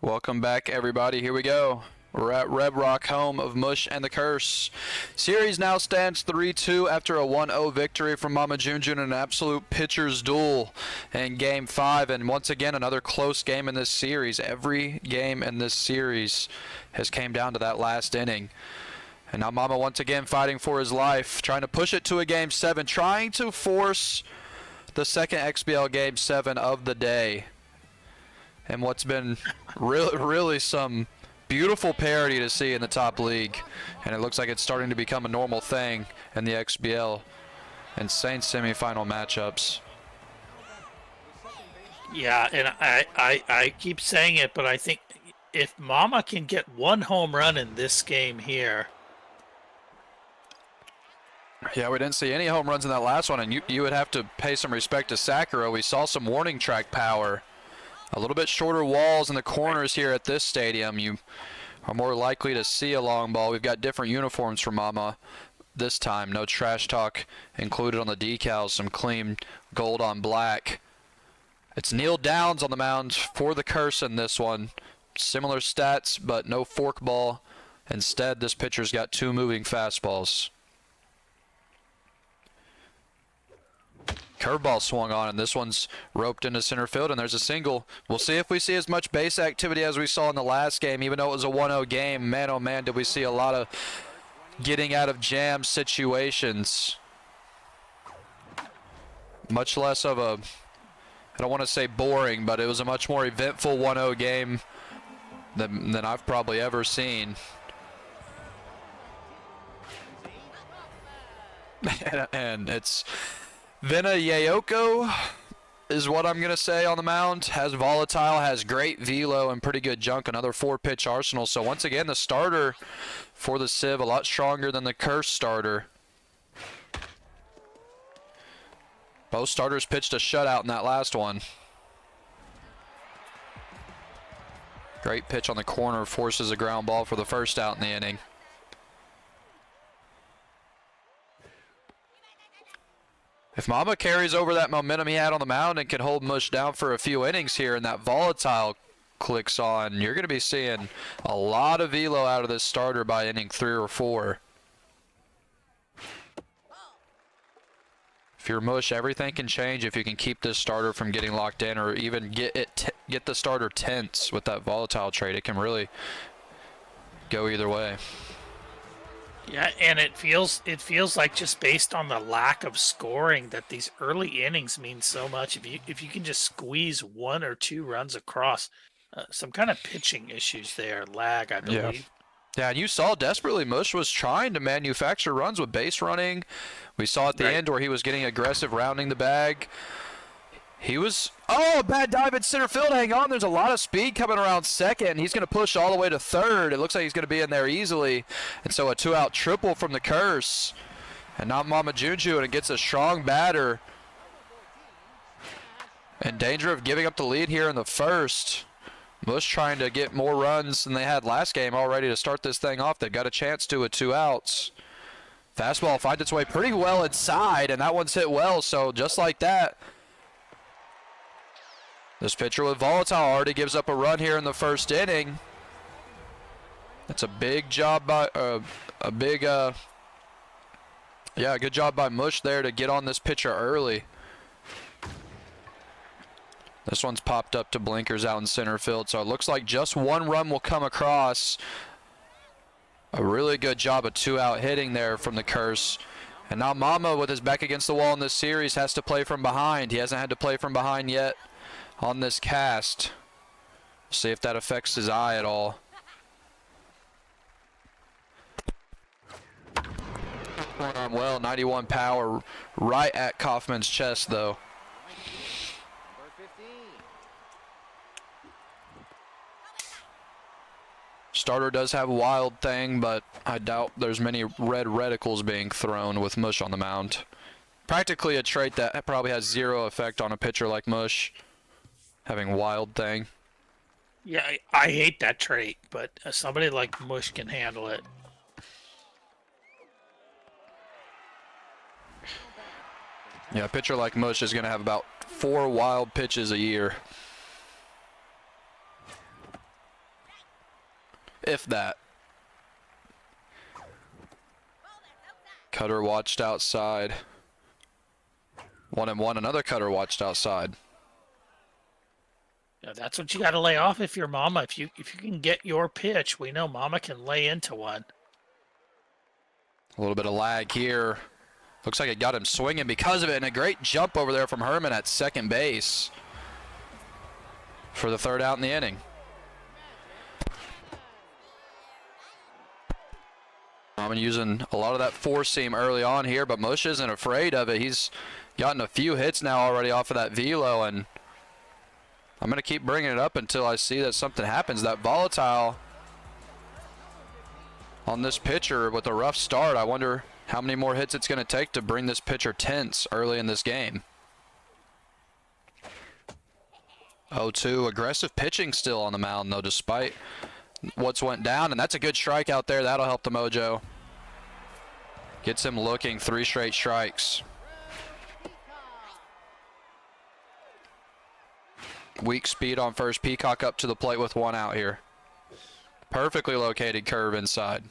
Welcome back, everybody. Here we go. We're at Red Rock, home of Mush and the Curse. Series now stands 3-2 after a 1-0 victory from MAMAJUNEJUNE in an absolute pitcher's duel in Game 5. And once again, another close game in this series. Every game in this series has came down to that last inning. And now Mama once again fighting for his life, trying to push it to a Game 7, trying to force the second XBL Game 7 of the day. And what's been really some beautiful parity to see in the top league, and it looks like it's starting to become a normal thing in the XBL. Insane semifinal matchups. Yeah, and I keep saying it, but I think if Mama can get one home run in this game here. Yeah, we didn't see any home runs in that last one, and you would have to pay some respect to Sakura. We saw some warning track power. A little bit shorter walls in the corners here at this stadium. You are more likely to see a long ball. We've got different uniforms for Mama this time. No trash talk included on the decals. Some clean gold on black. It's Neil Downs on the mound for the Curse in this one. Similar stats, but no fork ball. Instead, this pitcher's got 2 moving fastballs. Curveball swung on, and this one's roped into center field, and there's a single. We'll see if we see as much base activity as we saw in the last game. Even though it was a 1-0 game, man, oh man, did we see a lot of getting out of jam situations. Much less of a, I don't want to say boring, but it was a much more eventful 1-0 game than I've probably ever seen. And it's Vina Yayoko is what I'm going to say on the mound. Has volatile, has great velo, and pretty good junk. Another 4-pitch arsenal. So once again, the starter for the Civ, a lot stronger than the Curse starter. Both starters pitched a shutout in that last one. Great pitch on the corner, forces a ground ball for the first out in the inning. If Mama carries over that momentum he had on the mound and can hold Mush down for a few innings here, and that volatile clicks on, you're going to be seeing a lot of velo out of this starter by inning 3 or 4. If you're Mush, everything can change if you can keep this starter from getting locked in, or even get the starter tense with that volatile trait. It can really go either way. Yeah, and it feels like, just based on the lack of scoring, that these early innings mean so much. If you can just squeeze 1 or 2 runs across, some kind of pitching issues there, lag, I believe. Yeah, and you saw desperately Mush was trying to manufacture runs with base running. We saw at the end where he was getting aggressive, rounding the bag. He was, a bad dive at center field. Hang on, there's a lot of speed coming around second. He's going to push all the way to third. It looks like he's going to be in there easily. And so a 2-out triple from the Curse. And now MAMAJUNEJUNE, and it gets a strong batter. In danger of giving up the lead here in the first. Mush trying to get more runs than they had last game, all ready to start this thing off. They've got a chance to with 2 outs. Fastball finds its way pretty well inside, and that one's hit well. So just like that, this pitcher with volatile already gives up a run here in the first inning. That's a big job by good job by Mush there to get on this pitcher early. This one's popped up to blinkers out in center field, so it looks like just 1 run will come across. A really good job of 2-out hitting there from the Curse. And now Mama, with his back against the wall in this series, has to play from behind. He hasn't had to play from behind yet on this cast. See if that affects his eye at all. Well, 91 power right at Kaufman's chest, though. Starter does have Wild Thing, but I doubt there's many red reticles being thrown with Mush on the mound. Practically a trait that probably has 0 effect on a pitcher like Mush, having Wild Thing. Yeah, I hate that trait, but somebody like Mush can handle it. Yeah, a pitcher like Mush is going to have about 4 wild pitches a year. if that. Cutter watched outside. 1-1, another cutter watched outside. Yeah, that's what you got to lay off if you're Mama. If you can get your pitch, we know Mama can lay into one. A little bit of lag here. Looks like it got him swinging because of it, and a great jump over there from Herman at second base for the third out in the inning. I'm using a lot of that four seam early on here, but Mush isn't afraid of it. He's gotten a few hits now already off of that velo, and I'm going to keep bringing it up until I see that something happens. That volatile on this pitcher with a rough start. I wonder how many more hits it's going to take to bring this pitcher tense early in this game. 0-2, aggressive pitching still on the mound though, despite what's went down, and that's a good strike out there. That'll help the mojo. Gets him looking, 3 straight strikes. Weak speed on first. Peacock up to the plate with 1 out here. Perfectly located curve inside.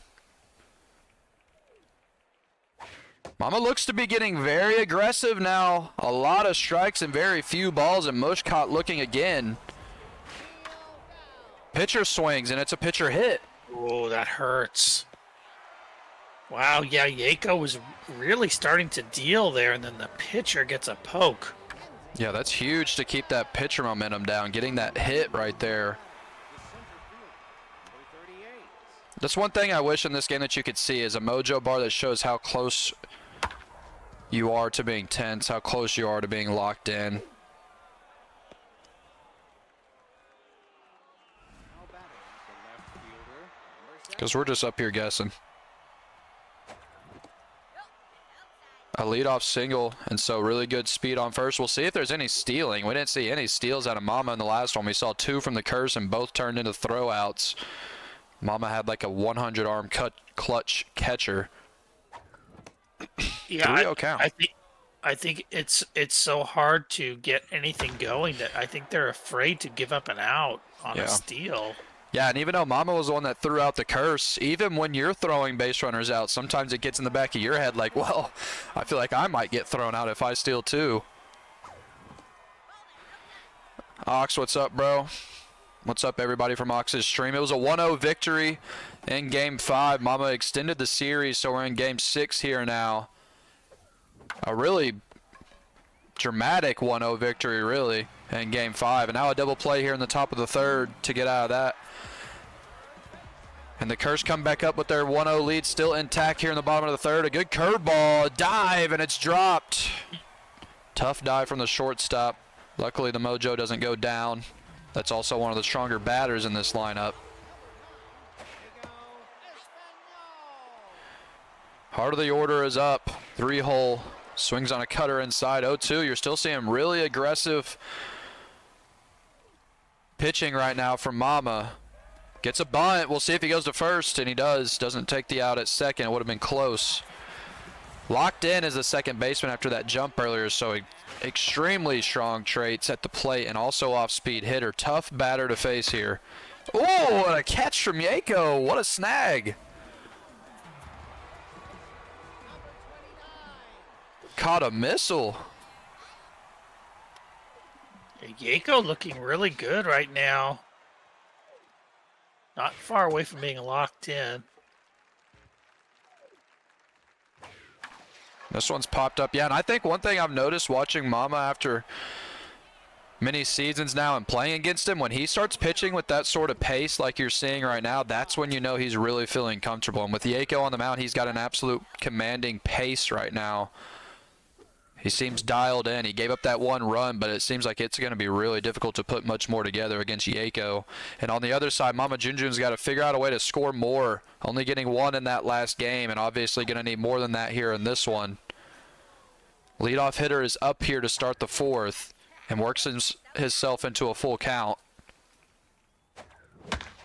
Mama looks to be getting very aggressive now. A lot of strikes and very few balls, and Mush caught looking again. Pitcher swings, and it's a pitcher hit. Oh, that hurts. Wow, yeah, Yako was really starting to deal there, and then the pitcher gets a poke. Yeah, that's huge to keep that pitcher momentum down, getting that hit right there. That's one thing I wish in this game that you could see is a mojo bar that shows how close you are to being tense, how close you are to being locked in. Because we're just up here guessing. A leadoff single, and so really good speed on first. We'll see if there's any stealing. We didn't see any steals out of Mama in the last one. We saw 2 from the curse, and both turned into throwouts. Mama had like a 100-arm clutch catcher. Yeah, 3-0 count. I think it's so hard to get anything going that I think they're afraid to give up an out on a steal. Yeah, and even though Mama was the one that threw out the curse, even when you're throwing base runners out, sometimes it gets in the back of your head like, well, I feel like I might get thrown out if I steal too. Ox, what's up, bro? What's up, everybody from Ox's stream? It was a 1-0 victory in Game 5. Mama extended the series, so we're in Game 6 here now. A really dramatic 1-0 victory, really, in Game 5. And now a double play here in the top of the third to get out of that. And the Curse come back up with their 1-0 lead still intact here in the bottom of the third. A good curveball, a dive, and it's dropped. Tough dive from the shortstop. Luckily, the mojo doesn't go down. That's also one of the stronger batters in this lineup. Heart of the order is up. 3-hole. Swings on a cutter inside. 0-2. You're still seeing really aggressive pitching right now from Mama. Gets a bunt. We'll see if he goes to first, and he does. Doesn't take the out at second. It would have been close. Locked in as the second baseman after that jump earlier, so extremely strong traits at the plate and also off-speed hitter. Tough batter to face here. Oh, and a catch from Yako. What a snag. Caught a missile. Yako looking really good right now. Not far away from being locked in. This one's popped up. Yeah, and I think one thing I've noticed watching Mama after many seasons now and playing against him, when he starts pitching with that sort of pace like you're seeing right now, that's when you know he's really feeling comfortable. And with Yako on the mound, he's got an absolute commanding pace right now. He seems dialed in. He gave up that 1 run, but it seems like it's going to be really difficult to put much more together against Yako. And on the other side, MAMAJUNEJUNE's got to figure out a way to score more. Only getting 1 in that last game, and obviously going to need more than that here in this one. Leadoff hitter is up here to start the fourth and works himself into a full count.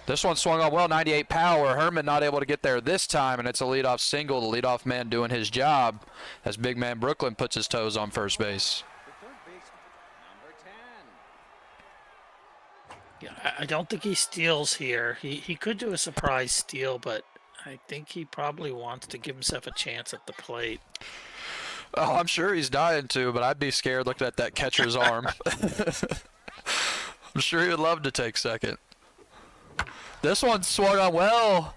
This one swung on well, 98 power. Herman not able to get there this time, and it's a leadoff single. The leadoff man doing his job as big man Brooklyn puts his toes on first base. Yeah, I don't think he steals here. He could do a surprise steal, but I think he probably wants to give himself a chance at the plate. Oh, I'm sure he's dying to, but I'd be scared looking at that catcher's arm. I'm sure he would love to take second. This one swung on well.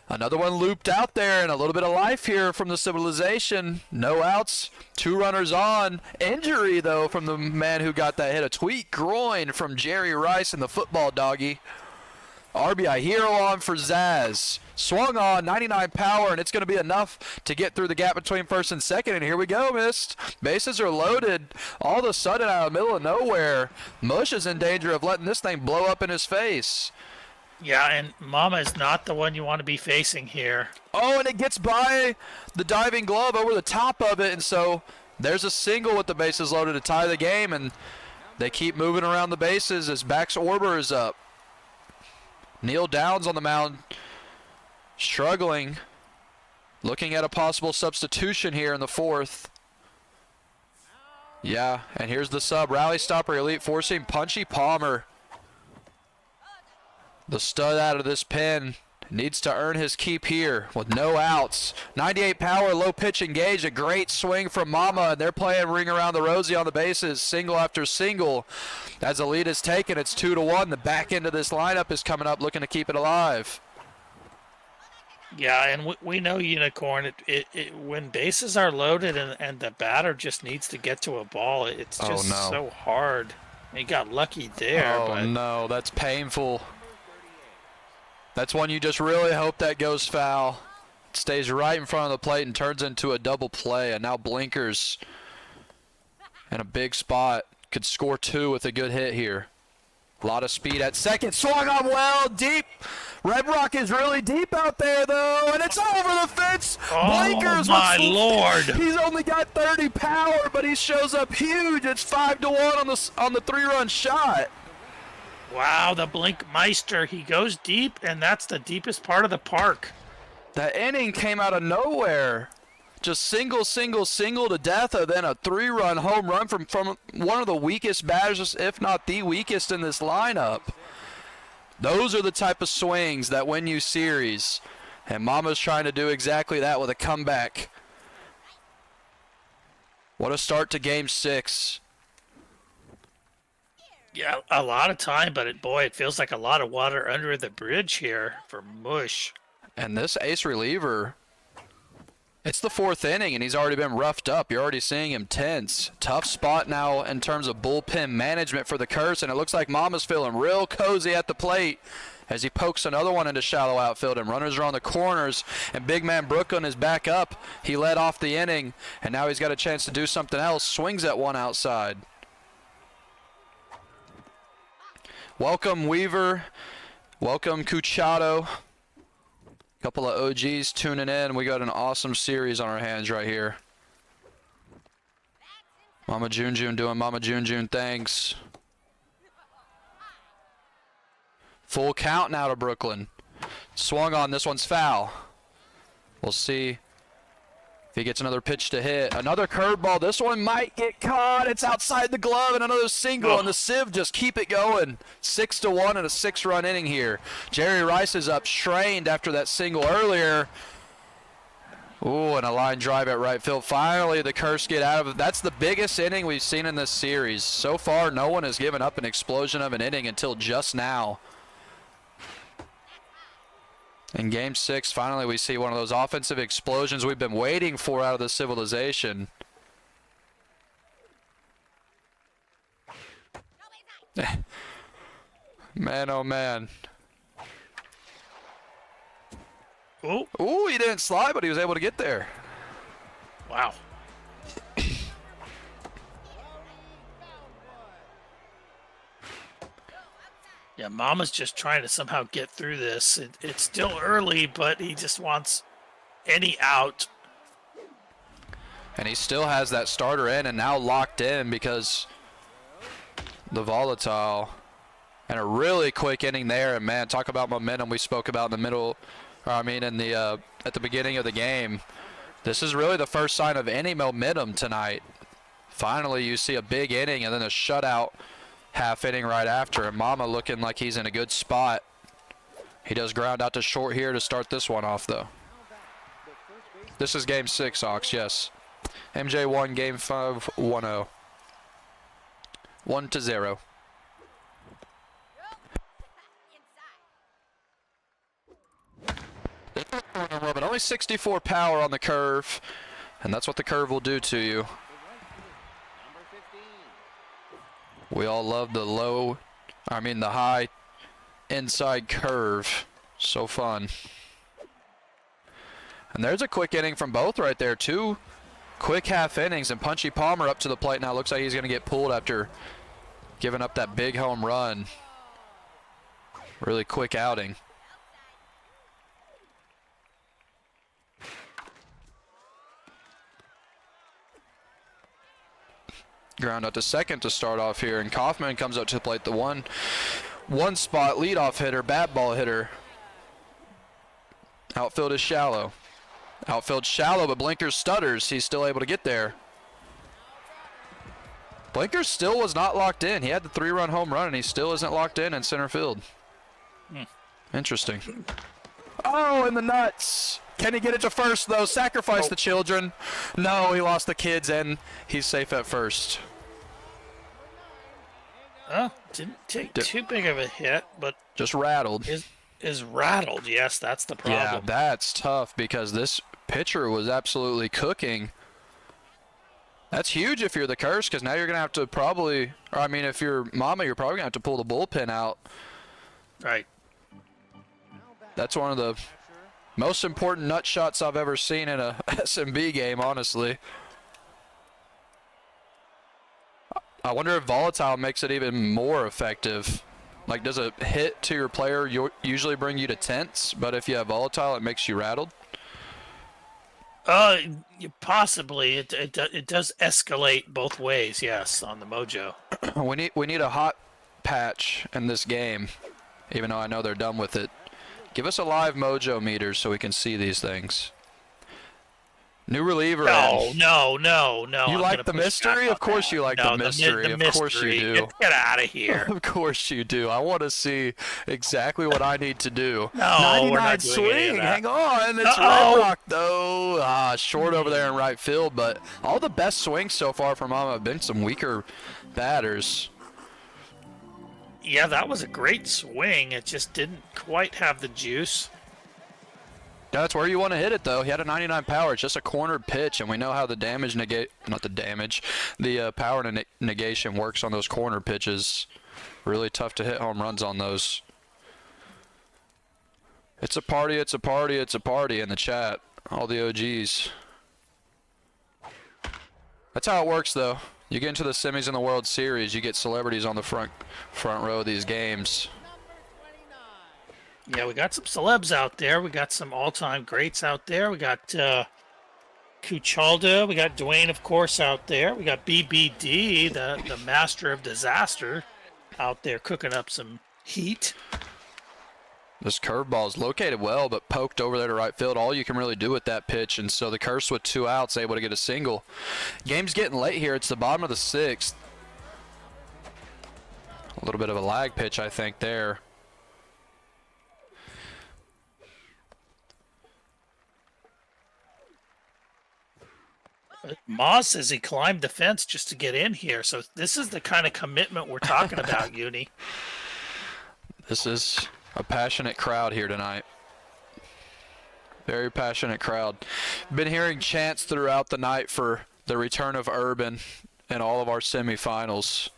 Another one looped out there, and a little bit of life here from the Civilization. No outs, 2 runners on. Injury, though, from the man who got that hit. A tweaked groin from Jerry Rice and the football doggy. RBI hero on for Zaz. Swung on, 99 power, and it's going to be enough to get through the gap between first and second. And here we go, Mist. Bases are loaded. All of a sudden, out of the middle of nowhere, Mush is in danger of letting this thing blow up in his face. Yeah, and Mama is not the one you want to be facing here. Oh, and it gets by the diving glove over the top of it, and so there's a single with the bases loaded to tie the game, and they keep moving around the bases as Bax Orber is up. Neil Downs on the mound, struggling, looking at a possible substitution here in the 4th. Yeah, and here's the sub, rally stopper elite, forcing Punchy Palmer. The stud out of this pen needs to earn his keep here with no outs. 98 power, low pitch engaged, a great swing from Mama, and they're playing ring around the rosy on the bases, single after single. As the lead is taken, it's 2-1. The back end of this lineup is coming up looking to keep it alive. Yeah, and we know Unicorn, when bases are loaded and the batter just needs to get to a ball, it's just so hard. He got lucky there. Oh, but no, that's painful. That's one you just really hope that goes foul. It stays right in front of the plate and turns into a double play. And now blinkers in a big spot. Could score 2 with a good hit here. A lot of speed at second. Swung on well, deep. Red Rock is really deep out there, though. And it's over the fence. Blinkers. Oh, my Lord. He's only got 30 power, but he shows up huge. It's 5-1 on the 3-run shot. Wow, the Blink Meister. He goes deep, and that's the deepest part of the park. That inning came out of nowhere. Just single to death, and then a 3-run home run from one of the weakest batters, if not the weakest in this lineup. Those are the type of swings that win you series. And Mama's trying to do exactly that with a comeback. What a start to Game 6. Yeah, a lot of time, but it feels like a lot of water under the bridge here for Mush. And this ace reliever, it's the 4th inning, and he's already been roughed up. You're already seeing him tense. Tough spot now in terms of bullpen management for the Curse, and it looks like Mama's feeling real cozy at the plate as he pokes another one into shallow outfield, and runners are on the corners, and big man Brooklyn is back up. He led off the inning, and now he's got a chance to do something else. Swings at one outside. Welcome, Weaver. Welcome, Cuchado. Couple of OGs tuning in. We got an awesome series on our hands right here. MAMAJUNEJUNE doing MAMAJUNEJUNE things. Full count now to Brooklyn. Swung on. This one's foul. We'll see if he gets another pitch to hit. Another curveball. This one might get caught. It's outside the glove, and another single, and the Civ just keep it going. 6-1 in a 6-run inning here. Jerry Rice is up strained after that single earlier. Ooh, and a line drive at right field. Finally, the Curse get out of it. That's the biggest inning we've seen in this series. So far, no one has given up an explosion of an inning until just now. In Game 6, finally we see one of those offensive explosions we've been waiting for out of the Civilization. Man, oh man. Ooh, he didn't slide, but he was able to get there. Wow. Yeah, Mama's just trying to somehow get through this. It's still early, but he just wants any out. And he still has that starter in and now locked in because the volatile. And a really quick inning there. And man, talk about momentum we spoke about in the middle, at the beginning of the game. This is really the first sign of any momentum tonight. Finally, you see a big inning and then a shutout half inning right after, and Mama looking like he's in a good spot. He does ground out to short here to start this one off, though. This is game 6, Ox, yes. MJ 1, game 5, 1-0. 1-0. But only 64 power on the curve, and that's what the curve will do to you. We all love the the high inside curve. So fun. And there's a quick inning from both right there. 2 quick half innings, and Punchy Palmer up to the plate now. Looks like he's going to get pulled after giving up that big home run. Really quick outing. Ground out to second to start off here, and Kaufman comes up to the plate. The one spot leadoff hitter, bat ball hitter. Outfield is shallow. Outfield shallow, but Blinkers stutters. He's still able to get there. Blinkers still was not locked in. He had the 3-run home run, and he still isn't locked in center field. Interesting. Oh, in the nuts. Can he get it to first, though? Sacrifice the children. No, he lost the kids, and he's safe at first. Didn't take too big of a hit, but just rattled. Is rattled. Yes, that's the problem. Yeah, that's tough because this pitcher was absolutely cooking. That's huge if you're the Curse, because now you're going to have to probably, or I mean, if you're Mama, you're probably going to have to pull the bullpen out. Right. That's one of the most important nut shots I've ever seen in a SMB game, honestly. I wonder if Volatile makes it even more effective. Like, does a hit to your player usually bring you to tense, but if you have Volatile, it makes you rattled? Possibly. It does escalate both ways, yes, on the Mojo. We need a hot patch in this game, even though I know they're done with it. Give us a live Mojo meter so we can see these things. New reliever. No. You like the mystery? Of course you like the mystery. Of course you do. Get out of here. Of course you do. I want to see exactly what I need to do. No, we're not doing swing. any of that. Hang on. It's Red Rock, though. Short over there in right field, but all the best swings so far from Mama have been some weaker batters. Yeah, that was a great swing. It just didn't quite have the juice. Yeah, that's where you want to hit it, though. He had a 99 power. It's just a cornered pitch, and we know how the power negation works on those corner pitches. Really tough to hit home runs on those. It's a party, it's a party, it's a party in the chat. All the OGs. That's how it works, though. You get into the semis in the World Series, you get celebrities on the front row of these games. Yeah, we got some celebs out there. We got some all-time greats out there. We got Cuchalda. We got Dwayne, of course, out there. We got BBD, the master of disaster, out there cooking up some heat. This curveball is located well, but poked over there to right field. All you can really do with that pitch, and so the Curse with 2 outs able to get a single. Game's getting late here. It's the bottom of the 6th. A little bit of a lag pitch, I think, there. Moss says he climbed the fence just to get in here. So this is the kind of commitment we're talking about, Uni. This is a passionate crowd here tonight. Very passionate crowd. Been hearing chants throughout the night for the return of Urban in all of our semifinals.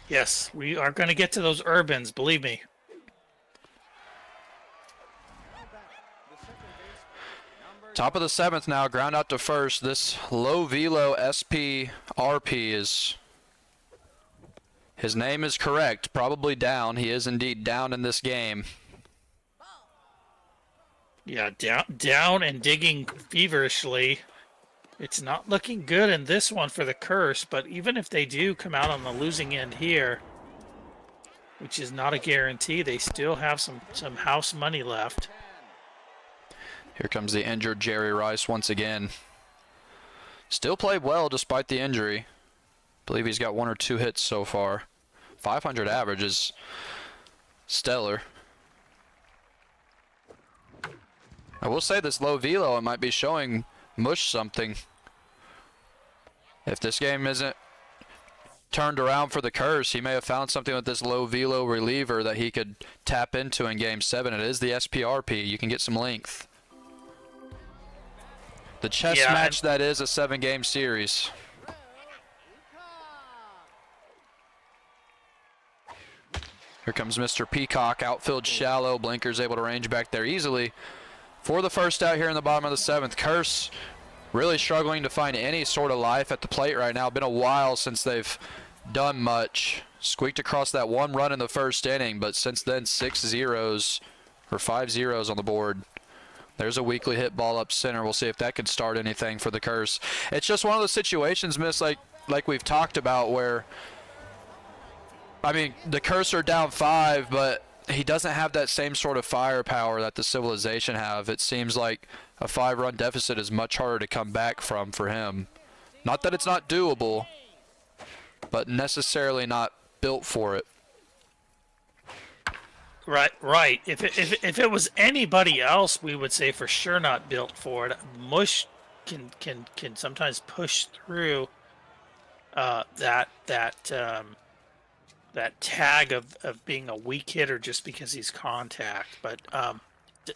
Yes, we are going to get to those Urbans, believe me. Top of the 7th now, ground out to first. This low velo SP RP is, his name is correct, probably down. He is indeed down in this game. Yeah, down and digging feverishly. It's not looking good in this one for the Curse, but even if they do come out on the losing end here, which is not a guarantee, they still have some house money left. Here comes the injured Jerry Rice once again. Still played well despite the injury. Believe he's got 1 or 2 hits so far. 500 average is stellar. I will say this low velo, it might be showing Mush something. If this game isn't turned around for the curse, he may have found something with this low velo reliever that he could tap into in game 7. It is the SPRP. You can get some length. The chess match that is a 7-game series. Here comes Mr. Peacock, outfield shallow. Blinker's able to range back there easily for the first out here in the bottom of the 7th. Curse really struggling to find any sort of life at the plate right now. Been a while since they've done much. Squeaked across that 1 run in the first inning, but since then 6 zeros or 5 zeros on the board. There's a weakly hit ball up center. We'll see if that could start anything for the curse. It's just one of those situations, Miss, like we've talked about, where I mean, the curse are down 5, but he doesn't have that same sort of firepower that the Civilization have. It seems like a 5-run deficit is much harder to come back from for him. Not that it's not doable, but necessarily not built for it. Right. If it was anybody else, we would say for sure not built for it. Mush can sometimes push through that tag of being a weak hitter just because he's contact. But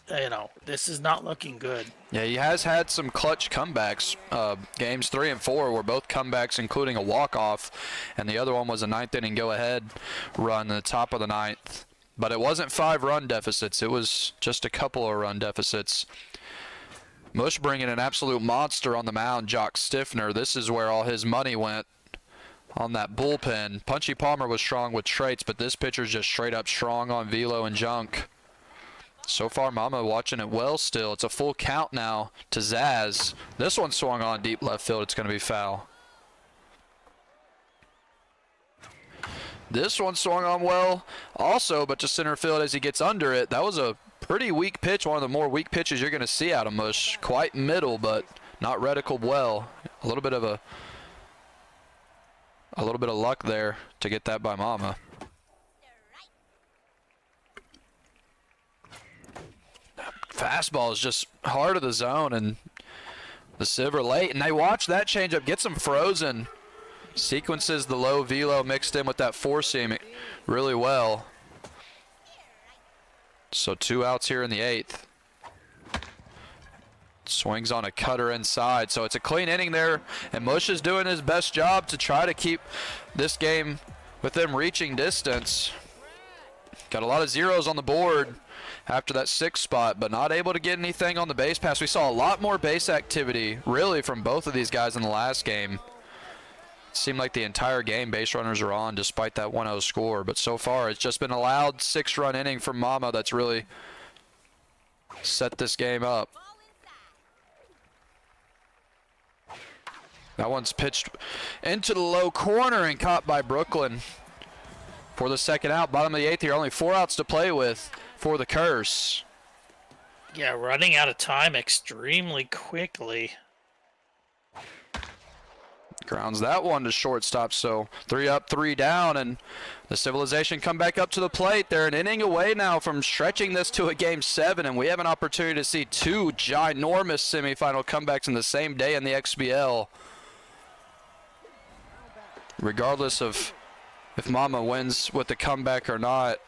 you know, this is not looking good. Yeah, he has had some clutch comebacks. Games 3 and 4 were both comebacks, including a walk-off, and the other one was a 9th inning go-ahead run in the top of the 9th. But it wasn't 5-run deficits. It was just a couple of run deficits. Mush bringing an absolute monster on the mound, Jock Stiffner. This is where all his money went on that bullpen. Punchy Palmer was strong with traits, but this pitcher's just straight up strong on velo and junk. So far, Mama watching it well still. It's a full count now to Zaz. This one swung on deep left field. It's going to be foul. This one swung on well also, but to center field as he gets under it. That was a pretty weak pitch, one of the more weak pitches you're going to see out of Mush. Quite middle, but not reticled well. A little bit of luck there to get that by Mama. Fastball is just hard of the zone, and the Silver late, and they watch that changeup, gets him frozen. Sequences the low velo mixed in with that four seam really well. So 2 outs here in the 8th. Swings on a cutter inside, so it's a clean inning there, and Mush is doing his best job to try to keep this game within reaching distance. Got a lot of zeros on the board after that 6th spot, but not able to get anything on the base pass. We saw a lot more base activity, really, from both of these guys in the last game. It seemed like the entire game base runners are on despite that 1-0 score, but so far it's just been a loud 6-run inning from Mama that's really set this game up. That one's pitched into the low corner and caught by Brooklyn for the 2nd out. Bottom of the 8th here, only 4 outs to play with for the curse. Yeah, running out of time extremely quickly. Grounds that one to shortstop, so 3 up, 3 down, and the Civilization come back up to the plate. They're an inning away now from stretching this to a Game 7, and we have an opportunity to see 2 ginormous semifinal comebacks in the same day in the XBL. Regardless of if Mama wins with the comeback or not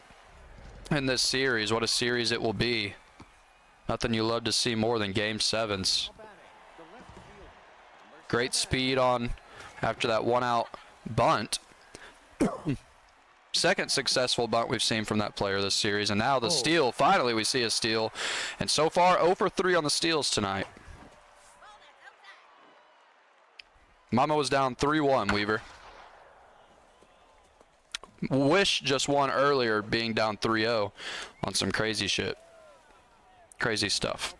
in this series, what a series it will be. Nothing you love to see more than Game 7s. Great speed on after that 1-out bunt. 2nd successful bunt we've seen from that player this series, and now the steal. Finally we see a steal, and so far 0 for 3 on the steals tonight. Mama was down 3-1, Weaver. Wish just won earlier, being down 3-0 on some crazy shit. Crazy stuff.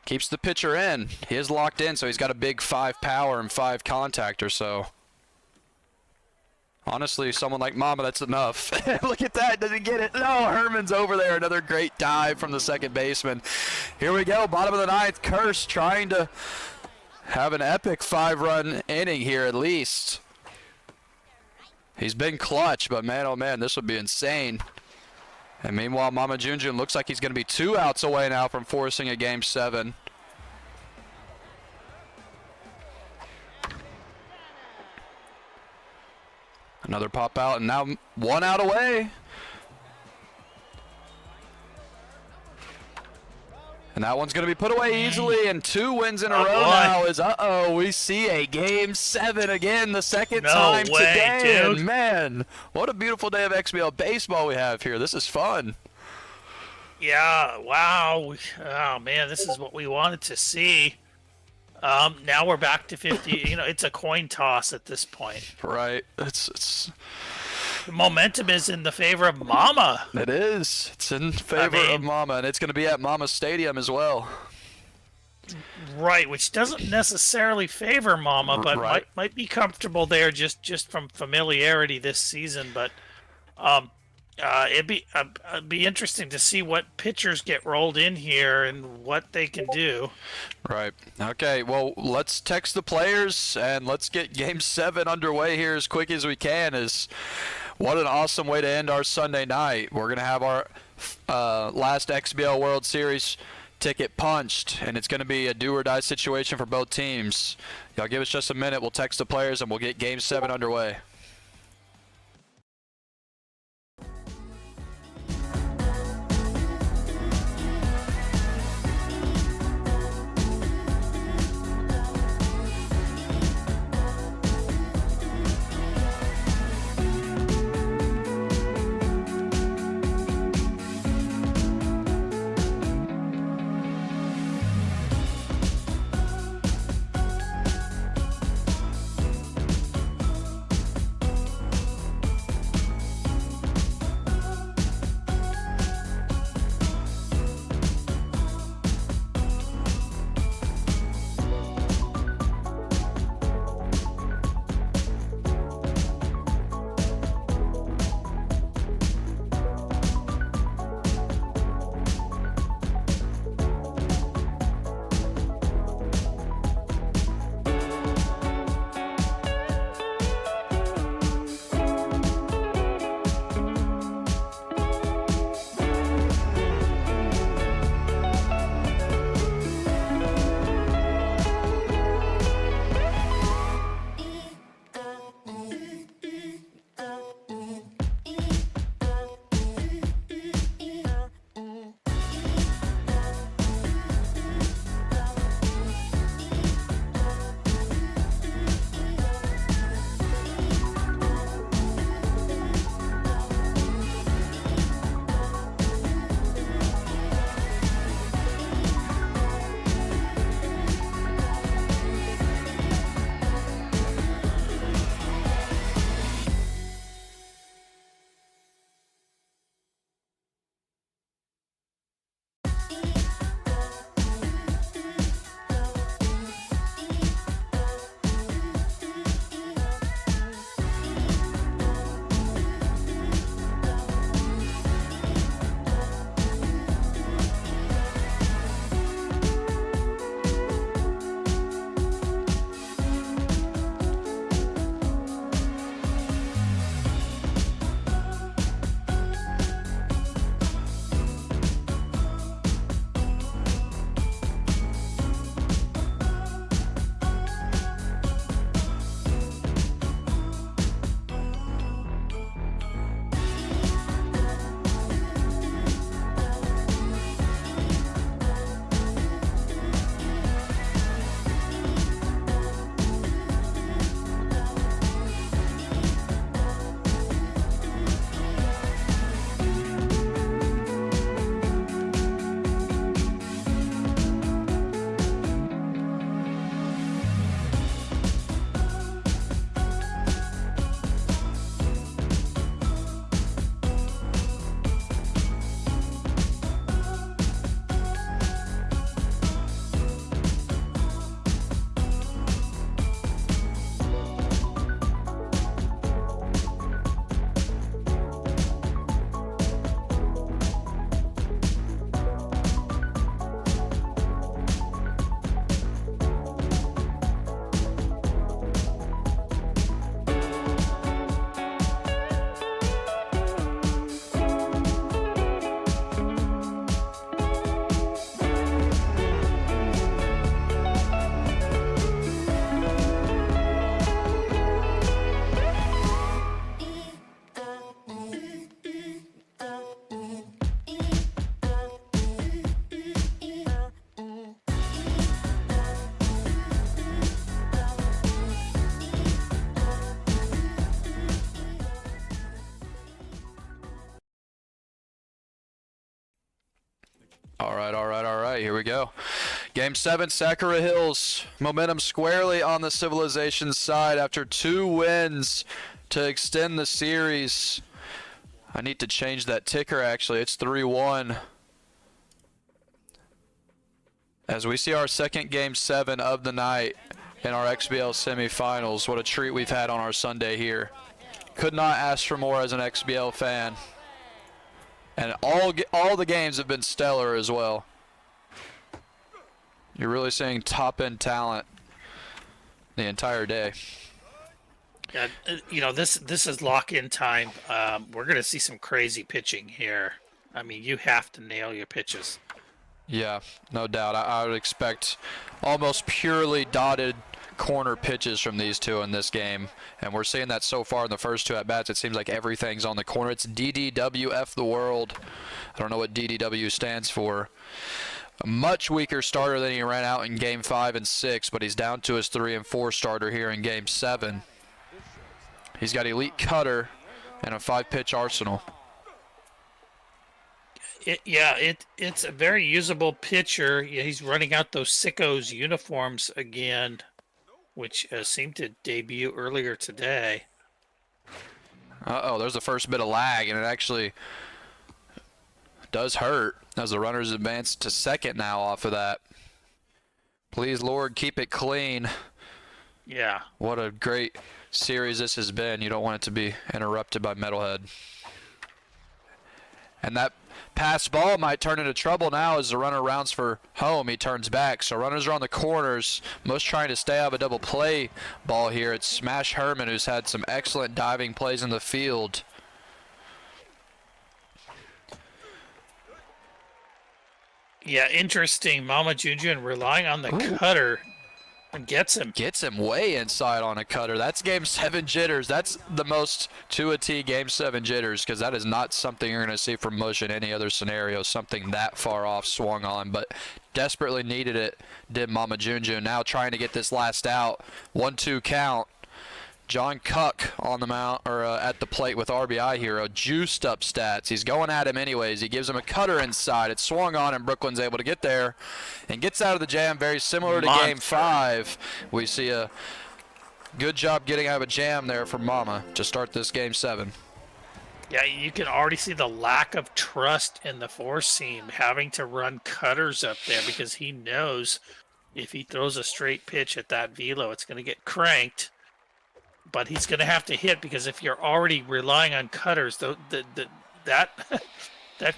Keeps the pitcher in. He is locked in, so he's got a big 5 power and 5 contact or so Honestly, someone like Mama, that's enough. Look at that. Does he get it? No, Herman's over there. Another great dive from the second baseman. Here we go. Bottom of the ninth. Curse trying to have an epic 5-run inning here at least. He's been clutch, but man, oh man, this would be insane. And meanwhile, MAMAJUNEJUNE looks like he's going to be 2 outs away now from forcing a Game 7. Another pop out, and now 1 out away. And that one's going to be put away easily, and 2 wins in a row now is, we see a Game 7 again, the second time today. Dude. And man, what a beautiful day of XBL baseball we have here. This is fun. Yeah, wow. Oh, man, this is what we wanted to see. Now we're back to 50. You know, it's a coin toss at this point. Right. It's The momentum is in the favor of Mama. It is. It's in favor of Mama, and it's going to be at Mama Stadium as well. Right, which doesn't necessarily favor Mama, but Right. might be comfortable there just from familiarity this season. But it'd be interesting to see what pitchers get rolled in here and what they can do. Right. Okay, well, let's text the players, and let's get Game 7 underway here as quick as we can. What an awesome way to end our Sunday night. We're going to have our last XBL World Series ticket punched, and it's going to be a do-or-die situation for both teams. Y'all give us just a minute. We'll text the players, and we'll get Game 7 underway. All right. Here we go. Game 7, Sakura Hills. Momentum squarely on the Civilization side after 2 wins to extend the series. I need to change that ticker, actually. It's 3-1. As we see our second Game 7 of the night in our XBL semifinals. What a treat we've had on our Sunday here. Could not ask for more as an XBL fan. And all the games have been stellar as well. You're really seeing top-end talent the entire day. Yeah, you know, this is lock-in time. We're going to see some crazy pitching here. I mean, you have to nail your pitches. Yeah, no doubt. I would expect almost purely dotted corner pitches from these two in this game, and we're seeing that so far in the first 2 at-bats. It seems like everything's on the corner. It's DDWF the world. I don't know what DDW stands for. A much weaker starter than he ran out in Game 5 and 6, but he's down to his 3 and 4 starter here in Game 7. He's got elite cutter and a 5-pitch arsenal. It's a very usable pitcher. Yeah, he's running out those sickos uniforms again, which seemed to debut earlier today. Uh-oh, there's the first bit of lag, and it actually does hurt as the runners advance to second now off of that. Please, Lord, keep it clean. Yeah. What a great series this has been. You don't want it to be interrupted by Metalhead. And that pass ball might turn into trouble now as the runner rounds for home. He turns back. So runners are on the corners. Most trying to stay out of a double play ball here. It's Smash Herman, who's had some excellent diving plays in the field. Yeah, interesting. MAMAJUNEJUNE relying on the cutter and gets him. Gets him way inside on a cutter. That's Game 7 jitters. That's the most to a T Game 7 jitters, because that is not something you're going to see from Mush in any other scenario. Something that far off swung on, but desperately needed it, did MAMAJUNEJUNE. Now trying to get this last out. 1-2 count. John Cuck on the mount, or at the plate with RBI Hero. Juiced up stats. He's going at him anyways. He gives him a cutter inside. It swung on, and Brooklyn's able to get there and gets out of the jam. Very similar to Game 5. We see a good job getting out of a jam there from Mama to start this Game 7. Yeah, you can already see the lack of trust in the four seam, having to run cutters up there because he knows if he throws a straight pitch at that velo, it's going to get cranked. But he's going to have to hit, because if you're already relying on cutters, that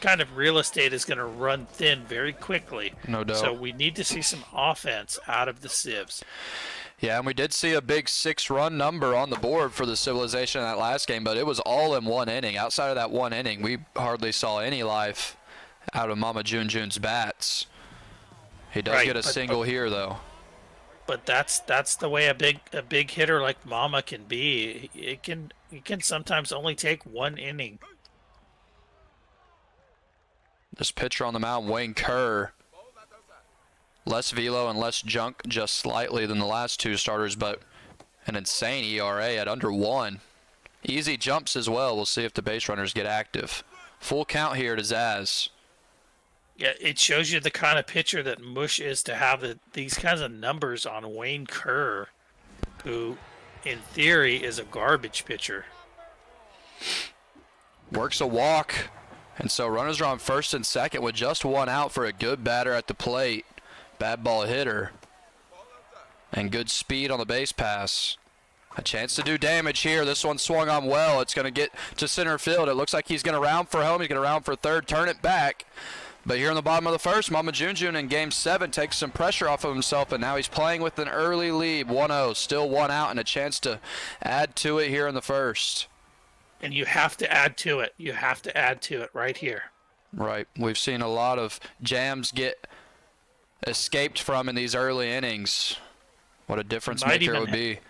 kind of real estate is going to run thin very quickly. No doubt. So we need to see some offense out of the Civs. Yeah, and we did see a big 6-run number on the board for the Civilization in that last game, but it was all in 1 inning. Outside of that 1 inning, we hardly saw any life out of MAMAJUNEJUNE's bats. He does get a single here, though. But that's the way a big hitter like Mama can be. It can sometimes only take 1 inning. This pitcher on the mound, Wayne Kerr, less velo and less junk just slightly than the last 2 starters, but an insane ERA at under 1. Easy jumps as well. We'll see if the base runners get active. Full count here to Zaz. Yeah, it shows you the kind of pitcher that Mush is to have these kinds of numbers on Wayne Kerr, who, in theory, is a garbage pitcher. Works a walk, and so runners are on first and second with just 1 out for a good batter at the plate. Bad ball hitter. And good speed on the base pass. A chance to do damage here. This one swung on well. It's going to get to center field. It looks like he's going to round for home. He's going to round for third, turn it back. But here in the bottom of the first, MAMAJUNEJUNE in Game 7 takes some pressure off of himself, and now he's playing with an early lead, 1-0, still 1 out, and a chance to add to it here in the first. And you have to add to it. You have to add to it right here. Right. We've seen a lot of jams get escaped from in these early innings. What a difference maker it would be.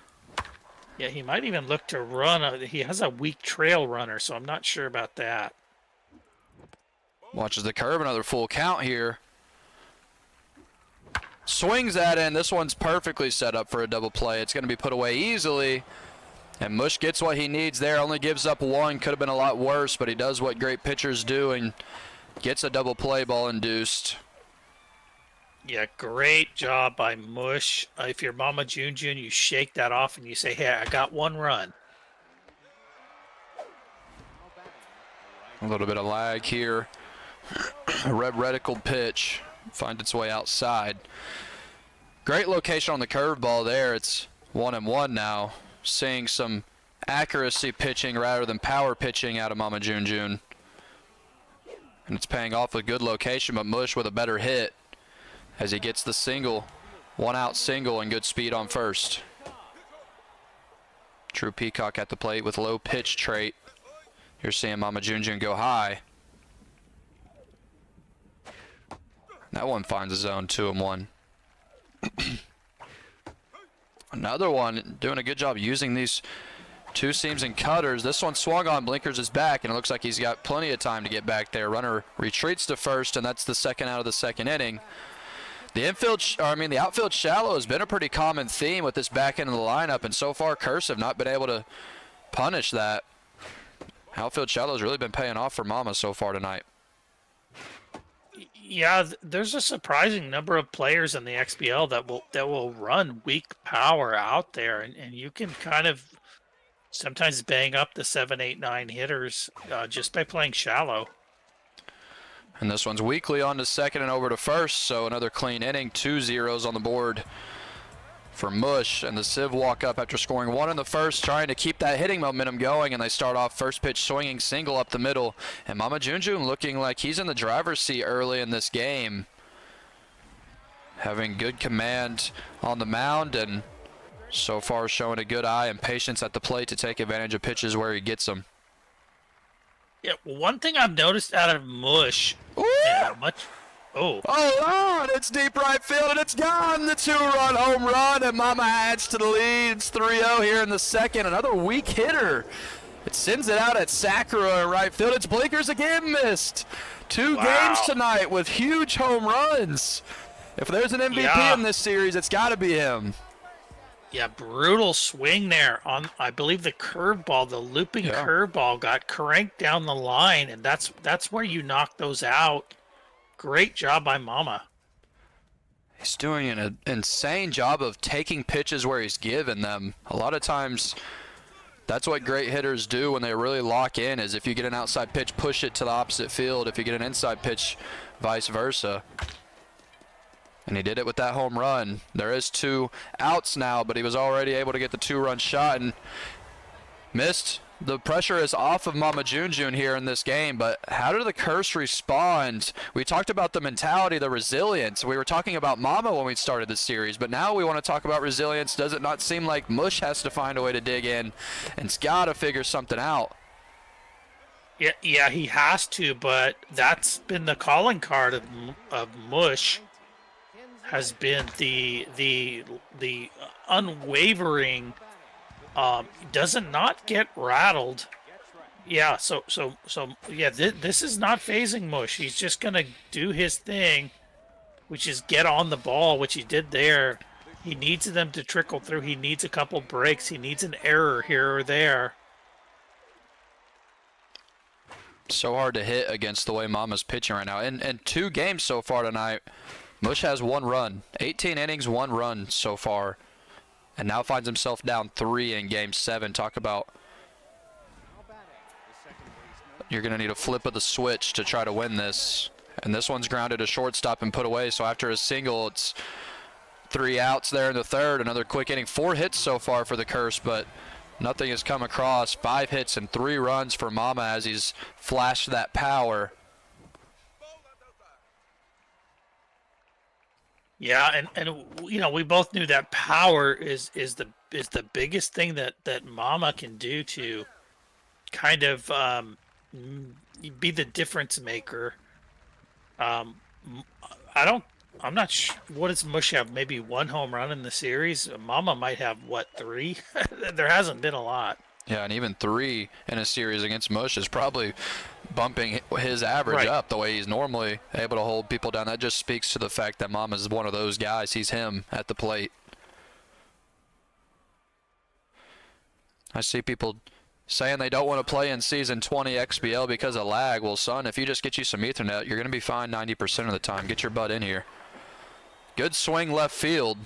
Yeah, he might even look to run. He has a weak trail runner, so I'm not sure about that. Watches the curve, another full count here. Swings that in. This one's perfectly set up for a double play. It's going to be put away easily. And Mush gets what he needs there. Only gives up 1. Could have been a lot worse, but he does what great pitchers do and Gets a double play ball induced. Yeah, great job by Mush. If you're MAMAJUNEJUNE, you shake that off and you say, hey, I got one run. A little bit of lag here. A red reticle pitch finds its way outside. Great location on the curveball there. It's 1-1 now. Seeing some accuracy pitching rather than power pitching out of MAMAJUNEJUNE. And it's paying off with good location, but Mush with a better hit as he gets the single. 1-out single and good speed on first. True Peacock at the plate with low pitch trait. You're seeing MAMAJUNEJUNE go high. That one finds a zone, 2-1. Another one doing a good job using these two seams and cutters. This one swung on, blinkers his back, and it looks like he's got plenty of time to get back there. Runner retreats to first, and that's the second out of the second inning. The outfield shallow has been a pretty common theme with this back end of the lineup, and so far Curse have not been able to punish that. Outfield shallow has really been paying off for Mama so far tonight. Yeah, there's a surprising number of players in the XBL that will run weak power out there, and you can kind of sometimes bang up the 7, 8, 9 hitters just by playing shallow. And this one's weakly on to second and over to first, so another clean inning. 2 zeros on the board for Mush, and the Civ walk up after scoring 1 in the first, trying to keep that hitting momentum going, and they start off first pitch swinging single up the middle, and MAMAJUNEJUNE looking like he's in the driver's seat early in this game, having good command on the mound, and so far showing a good eye and patience at the plate to take advantage of pitches where he gets them. Yeah, one thing I've noticed out of Mush, Oh, Lord, it's deep right field, and it's gone. The 2-run home run, and Mama adds to the lead. It's 3-0 here in the second. Another weak hitter. It sends it out at Sakura in right field. It's blinkers again missed. 2 games tonight with huge home runs. If there's an MVP in this series, it's got to be him. Yeah, brutal swing there on, I believe, the curveball. The looping curveball got cranked down the line, and that's where you knock those out. Great job by Mama. He's doing an insane job of taking pitches where he's given them. A lot of times, that's what great hitters do when they really lock in, is if you get an outside pitch, push it to the opposite field. If you get an inside pitch, vice versa. And he did it with that home run. There is 2 outs now, but he was already able to get the 2-run shot and missed. The pressure is off of MAMAJUNEJUNE here in this game, but how did the Curse respond? We talked about the mentality, the resilience. We were talking about Mama when we started the series, but now we want to talk about resilience. Does it not seem like Mush has to find a way to dig in and's got to figure something out? Yeah, he has to, but that's been the calling card of Mush. Has been the unwavering, doesn't not get rattled. Yeah, so yeah, this is not phasing Mush. He's just gonna do his thing, which is get on the ball, which he did there. He needs them to trickle through. He needs a couple breaks. He needs an error here or there. So hard to hit against the way Mama's pitching right now. And 2 games so far tonight. Mush has 1 run, 18 innings, 1 run so far, and now finds himself down 3 in Game 7. Talk about you're going to need a flip of the switch to try to win this. And this one's grounded to shortstop and put away, so after a single, it's 3 outs there in the third. Another quick inning, 4 hits so far for the Curse, but nothing has come across. 5 hits and 3 runs for Mama as he's flashed that power. Yeah, and you know, we both knew that power is the biggest thing that Mama can do to kind of be the difference maker. I'm not sure, what does Mush have? Maybe 1 home run in the series. Mama might have, what, 3? There hasn't been a lot. Yeah, and even 3 in a series against Mush is probably bumping his average up the way he's normally able to hold people down. That just speaks to the fact that Mama's one of those guys. He's him at the plate. I see people saying they don't want to play in Season 20 XBL because of lag. Well, son, if you just get you some Ethernet, you're going to be fine 90% of the time. Get your butt in here. Good swing left field.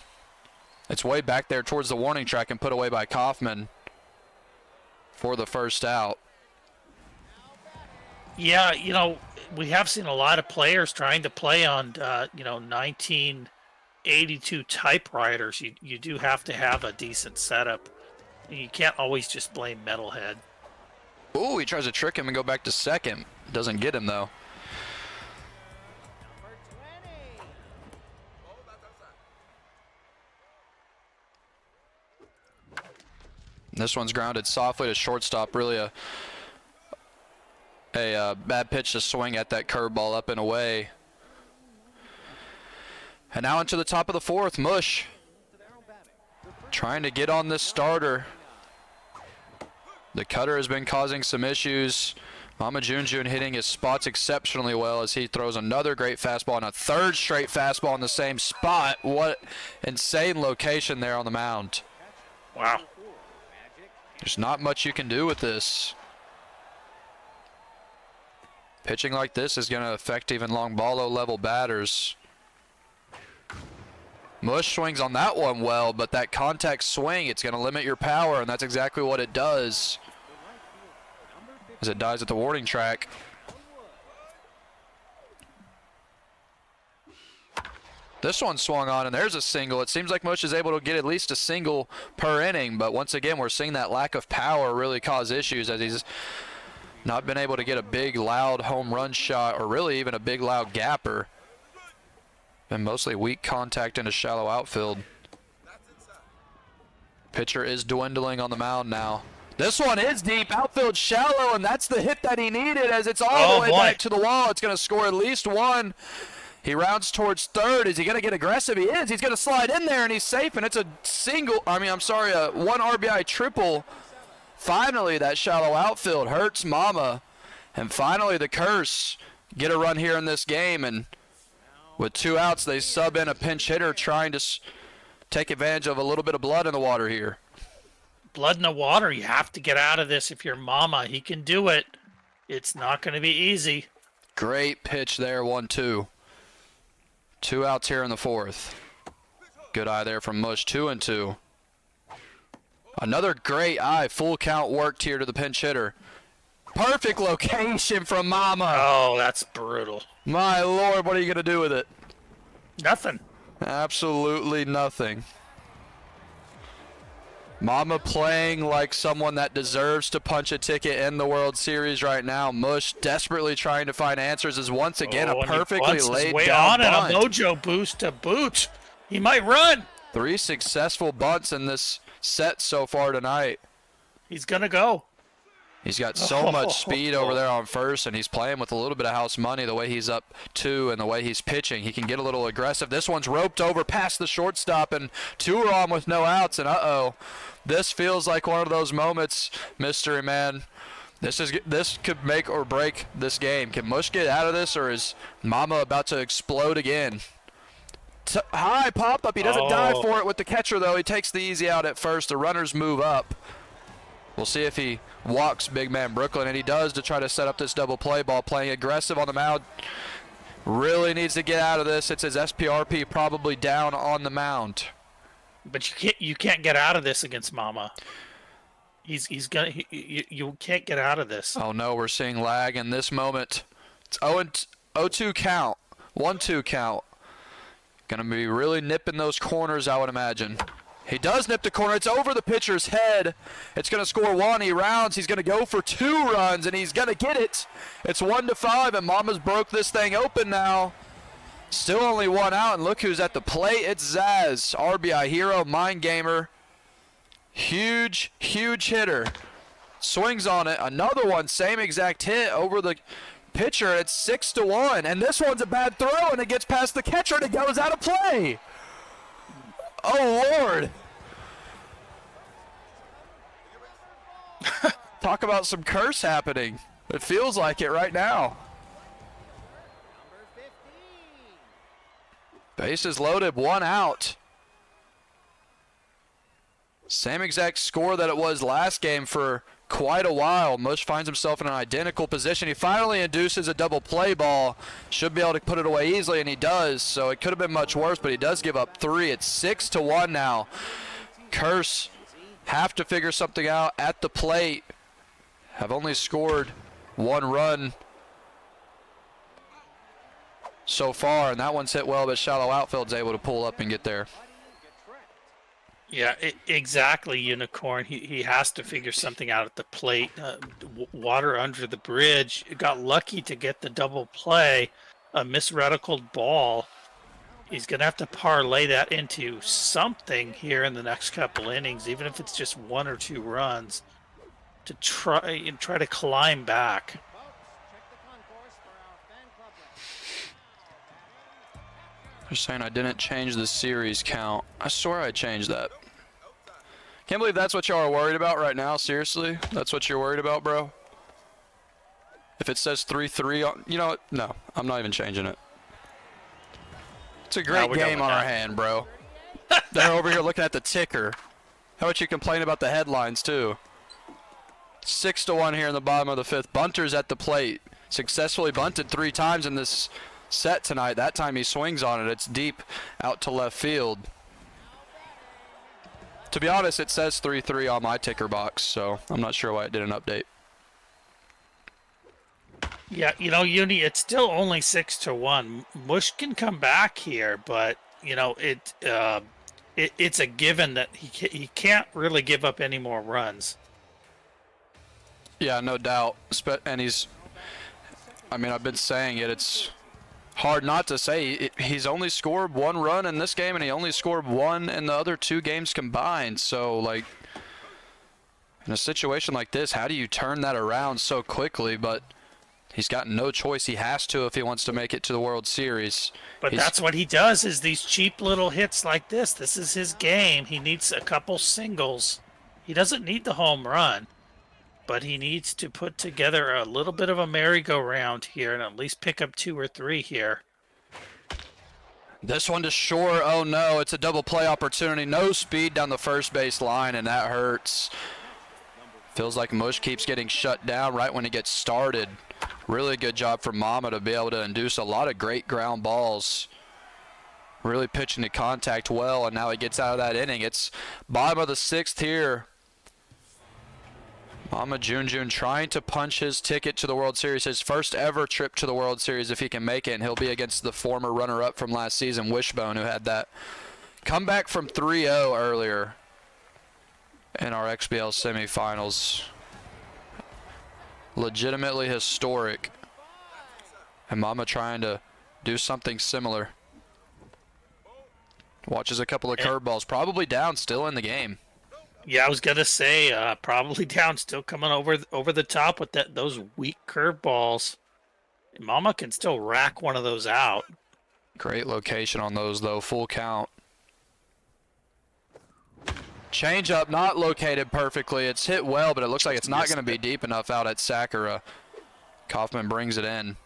It's way back there towards the warning track and put away by Kaufman for the first out. Yeah, you know, we have seen a lot of players trying to play on, 1982 typewriters. You do have to have a decent setup. You can't always just blame Metalhead. Ooh, he tries to trick him and go back to second. Doesn't get him, though. This one's grounded softly to shortstop. Really a bad pitch to swing at that curveball up and away. And now into the top of the fourth, Mush trying to get on this starter. The cutter has been causing some issues. MAMAJUNEJUNE hitting his spots exceptionally well as he throws another great fastball and a third straight fastball in the same spot. What insane location there on the mound. Wow. There's not much you can do with this. Pitching like this is going to affect even long ball level batters. Mush swings on that one well, but that contact swing, it's going to limit your power, and that's exactly what it does as it dies at the warning track. This one swung on, and there's a single. It seems like Mush is able to get at least a single per inning, but once again, we're seeing that lack of power really cause issues as he's not been able to get a big, loud home run shot or really even a big, loud gapper. Been mostly weak contact in a shallow outfield. Pitcher is dwindling on the mound now. This one is deep, outfield shallow, and that's the hit that he needed as it's all the way back to the wall. It's going to score at least one. He rounds towards third. Is he going to get aggressive? He is. He's going to slide in there, and he's safe, and it's a one RBI triple. Finally, that shallow outfield hurts Mama. And finally, the Curse get a run here in this game, and with 2 outs, they sub in a pinch hitter trying to take advantage of a little bit of blood in the water here. Blood in the water. You have to get out of this if you're Mama. He can do it. It's not going to be easy. Great pitch there, 1-2. 2 outs here in the fourth. Good eye there from Mush, 2-2. Another great eye, full count worked here to the pinch hitter. Perfect location from Mama. Oh, that's brutal. My Lord, what are you going to do with it? Nothing. Absolutely nothing. Mama playing like someone that deserves to punch a ticket in the World Series right now. Mush desperately trying to find answers is once again a perfectly laid way down on bunt. and a mojo boost to boot. He might run. 3 successful bunts in this set so far tonight. He's going to go. He's got so much speed over there on first, and he's playing with a little bit of house money the way he's up 2 and the way he's pitching. He can get a little aggressive. This one's roped over past the shortstop, and 2 are on with no outs, and uh-oh. This feels like one of those moments, mystery man. This could make or break this game. Can Mush get out of this, or is Mama about to explode again? High pop-up. He doesn't dive for it with the catcher, though. He takes the easy out at first. The runners move up. We'll see if he walks big man Brooklyn, and he does to try to set up this double play ball, playing aggressive on the mound. Really needs to get out of this. It's his SPRP probably down on the mound. But you can't get out of this against Mama. You can't get out of this. Oh no, we're seeing lag in this moment. It's 0-2 count, 1-2 count. Gonna be really nipping those corners, I would imagine. He does nip the corner. It's over the pitcher's head. It's going to score 1. He rounds. He's going to go for 2 runs, and he's going to get it. It's 1-5, and Mama's broke this thing open now. Still only 1 out, and look who's at the plate. It's Zaz, RBI hero, mind gamer. Huge, huge hitter. Swings on it. Another one, same exact hit over the pitcher. It's 6-1, and this one's a bad throw, and it gets past the catcher, and it goes out of play. Oh, Lord. Talk about some curse happening. It feels like it right now. Bases loaded, 1 out. Same exact score that it was last game for quite a while. Mush finds himself in an identical position. He finally induces a double play ball. Should be able to put it away easily, and he does. So it could have been much worse, but he does give up 3. It's 6-1 now. Curse have to figure something out at the plate. Have only scored 1 run so far, and that one's hit well, but shallow outfield's able to pull up and get there. Yeah, exactly, Unicorn. He has to figure something out at the plate. Water under the bridge. Got lucky to get the double play. A misreticled ball. He's going to have to parlay that into something here in the next couple innings, even if it's just 1 or 2 runs, to try to climb back. They're saying I didn't change the series count. I swear I changed that. Can't believe that's what y'all are worried about right now. Seriously? That's what you're worried about, bro? If it says 3-3 on... You know what? No, I'm not even changing it. It's a great game on our hand, bro. They're over here looking at the ticker. How about you complain about the headlines, too? 6-1 here in the bottom of the 5th. Bunter's at the plate. Successfully bunted 3 times in this set tonight. That time he swings on it. It's deep out to left field. To be honest, it says 3-3 on my ticker box, so I'm not sure why it did an update. Yeah, you know, Uni, it's still only 6-1. Mush can come back here, but you know, it's a given that he can't really give up any more runs. Yeah, no doubt. And I mean, I've been saying it. It's hard not to say. He's only scored 1 run in this game, and he only scored 1 in the other 2 games combined. So, like, in a situation like this, how do you turn that around so quickly? But he's got no choice. He has to if he wants to make it to the World Series. But that's what he does, is these cheap little hits like this. This is his game. He needs a couple singles. He doesn't need the home run, but he needs to put together a little bit of a merry-go-round here and at least pick up 2 or 3 here. This one to short. Oh, no. It's a double play opportunity. No speed down the first base line, and that hurts. Feels like Mush keeps getting shut down right when he gets started. Really good job for Mama to be able to induce a lot of great ground balls. Really pitching to contact well, and now he gets out of that inning. It's bottom of the 6th here. MAMAJUNEJUNE trying to punch his ticket to the World Series, his first ever trip to the World Series if he can make it, and he'll be against the former runner-up from last season, Wishbone, who had that comeback from 3-0 earlier in our XBL semifinals. Legitimately historic. And Mama trying to do something similar. Watches a couple of curveballs, probably down still in the game. Yeah, I was gonna say probably down, still coming over the top with those weak curveballs. Mama can still rack one of those out. Great location on those though, full count. Changeup not located perfectly. It's hit well, but it looks like it's not going to be deep enough out at Sakura. Kaufman brings it in.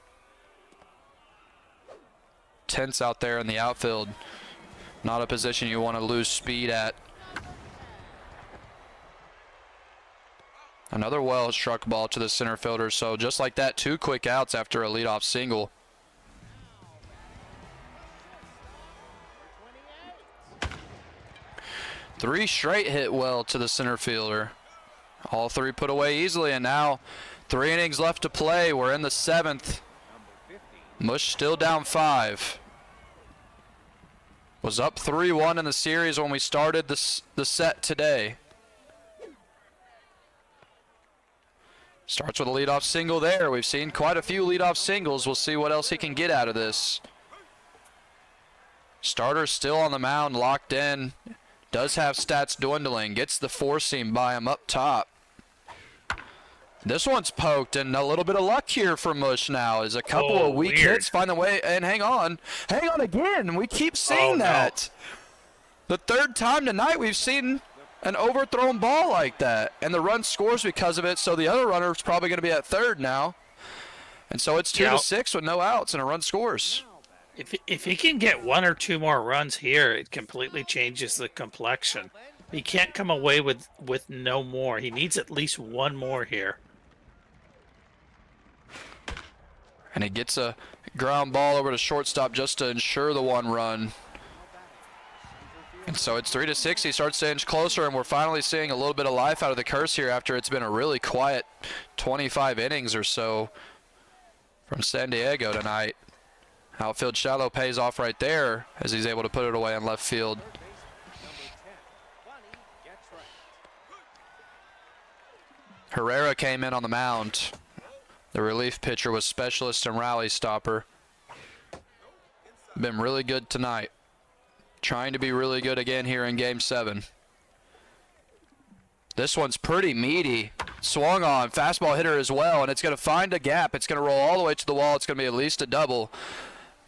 Tense out there in the outfield. Not a position you want to lose speed at. Another well-struck ball to the center fielder. So just like that, 2 quick outs after a leadoff single. Three straight hit well to the center fielder. All 3 put away easily, and now 3 innings left to play. We're in the 7th. Mush still down 5. Was up 3-1 in the series when we started the set today. Starts with a leadoff single there. We've seen quite a few leadoff singles. We'll see what else he can get out of this. Starter still on the mound, locked in. Does have stats dwindling. Gets the 4-seam by him up top. This one's poked, and a little bit of luck here for Mush now. As a couple of weak hits find the way, and hang on again. We keep seeing that. The 3rd time tonight we've seen an overthrown ball like that, and the run scores because of it. So the other runner is probably going to be at 3rd now, and so it's 2-6 with no outs and a run scores. If he can get 1 or 2 more runs here, it completely changes the complexion. He can't come away with no more. He needs at least one more here. And he gets a ground ball over to shortstop just to ensure the one run. And so it's 3-6. He starts to inch closer, and we're finally seeing a little bit of life out of the curse here after it's been a really quiet 25 innings or so from San Diego tonight. Outfield shallow pays off right there as he's able to put it away in left field. Herrera came in on the mound. The relief pitcher was specialist and rally stopper. Been really good tonight. Trying to be really good again here in Game 7. This one's pretty meaty. Swung on, fastball hitter as well, and it's going to find a gap. It's going to roll all the way to the wall. It's going to be at least a double.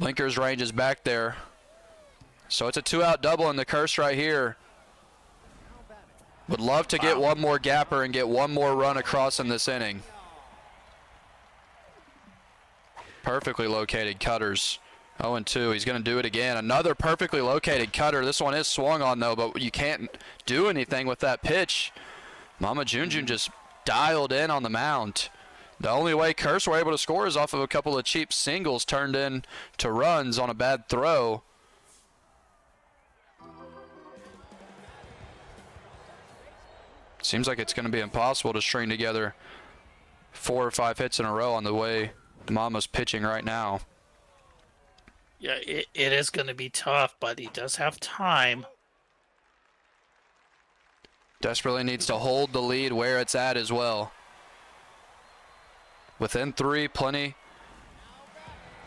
Blinker's range is back there. So it's a 2-out double in the curse right here. Would love to get one more gapper and get one more run across in this inning. Perfectly located cutters. 0-2. He's going to do it again. Another perfectly located cutter. This one is swung on, though, but you can't do anything with that pitch. MAMAJUNEJUNE just dialed in on the mound. The only way Curse were able to score is off of a couple of cheap singles turned in to runs on a bad throw. Seems like it's going to be impossible to string together 4 or 5 hits in a row on the way Mama's pitching right now. Yeah, it is going to be tough, but he does have time. Desperately needs to hold the lead where it's at as well. Within 3, plenty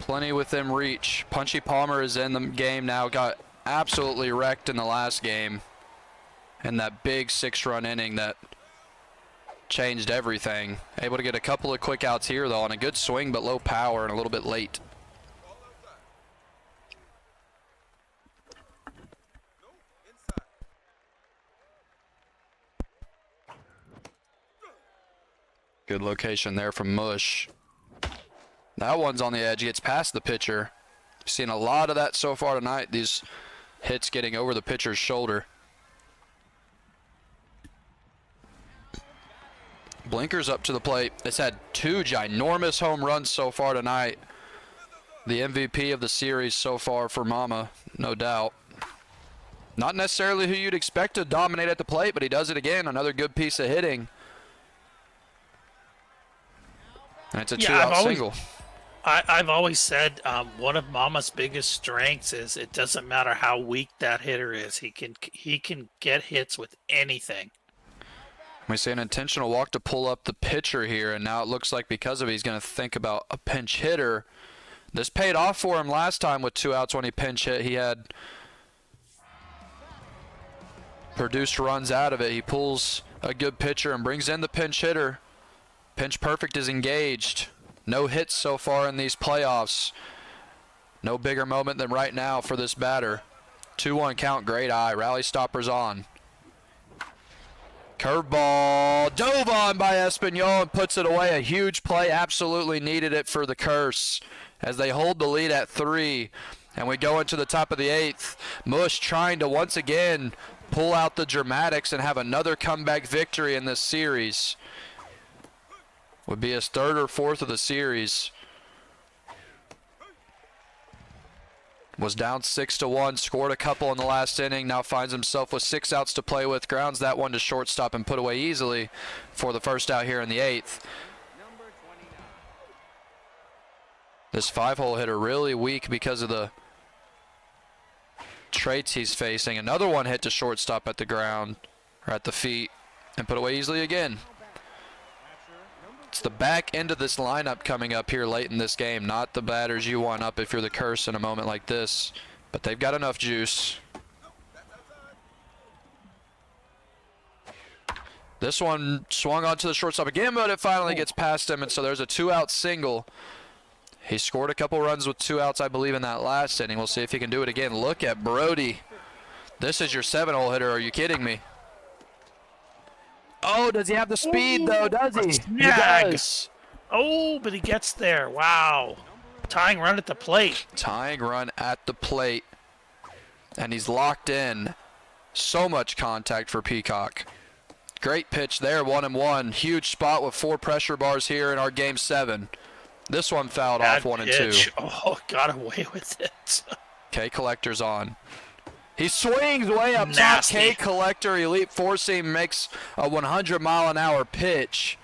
within reach. Punchy Palmer is in the game now. Got absolutely wrecked in the last game. In that big 6-run inning that changed everything. Able to get a couple of quick outs here, though, on a good swing, but low power and a little bit late. Good location there from Mush. That one's on the edge. Gets past the pitcher. Seen a lot of that so far tonight. These hits getting over the pitcher's shoulder. Blinker's up to the plate. It's had 2 ginormous home runs so far tonight. The MVP of the series so far for Mama, no doubt. Not necessarily who you'd expect to dominate at the plate, but he does it again. Another good piece of hitting. And it's a 2-out single. I've always said one of Mama's biggest strengths is it doesn't matter how weak that hitter is. He can get hits with anything. We see an intentional walk to pull up the pitcher here, and now it looks like because of it, he's going to think about a pinch hitter. This paid off for him last time with 2 outs when he pinch hit. He had produced runs out of it. He pulls a good pitcher and brings in the pinch hitter. Pinch perfect is engaged. No hits so far in these playoffs. No bigger moment than right now for this batter. 2-1 count, great eye. Rally stoppers on. Curveball dove on by Espinal and puts it away. A huge play, absolutely needed it for the Curse as they hold the lead at 3. And we go into the top of the 8th. Mush trying to once again pull out the dramatics and have another comeback victory in this series. Would be his 3rd or 4th of the series. Was down 6-1, scored a couple in the last inning, now finds himself with 6 outs to play with, grounds that one to shortstop and put away easily for the first out here in the 8th. This 5-hole hitter really weak because of the traits he's facing. Another one hit to shortstop at the ground, or at the feet, and put away easily again. It's the back end of this lineup coming up here late in this game, not the batters you want up if you're the Curse in a moment like this, but they've got enough juice. This one swung onto the shortstop again, but it finally gets past him, and so there's a 2-out single. He scored a couple runs with 2 outs, I believe, in that last inning. We'll see if he can do it again. Look at Brody. This is your 7-hole hitter. Are you kidding me? Oh, does he have the speed, though, does he? He does. Oh, but he gets there. Wow. Tying run at the plate. Tying run at the plate. And he's locked in. So much contact for Peacock. Great pitch there, 1-1. Huge spot with 4 pressure bars here in our game 7. This one fouled Bad off 1 and pitch. 2. Oh, got away with it. K Collector's on. He swings way up top. Nasty. K Collector, elite four seam, makes a 100-mile-an-hour pitch.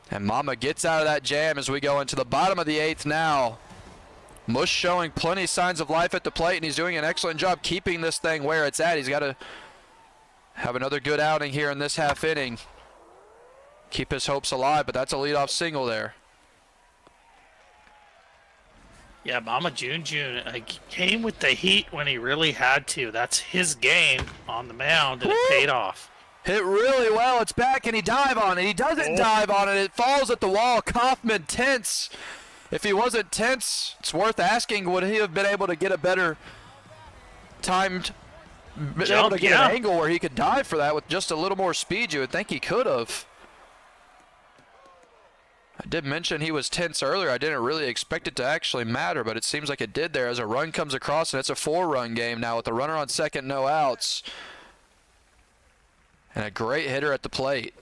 And Mama gets out of that jam as we go into the bottom of the 8th now. Mush showing plenty signs of life at the plate, and he's doing an excellent job keeping this thing where it's at. He's got to have another good outing here in this half inning. Keep his hopes alive, but that's a leadoff single there. Yeah, MAMAJUNEJUNE came with the heat when he really had to. That's his game on the mound, and it paid off. Hit really well. It's back, and he dive on it. He doesn't dive on it. It falls at the wall. Kaufman tense. If he wasn't tense, it's worth asking, would he have been able to get a better timed, able to get an angle where he could dive for that with just a little more speed? You would think he could have. I did mention he was tense earlier. I didn't really expect it to actually matter, but it seems like it did there as a run comes across, and it's a 4-run game now with the runner on second, no outs. And a great hitter at the plate.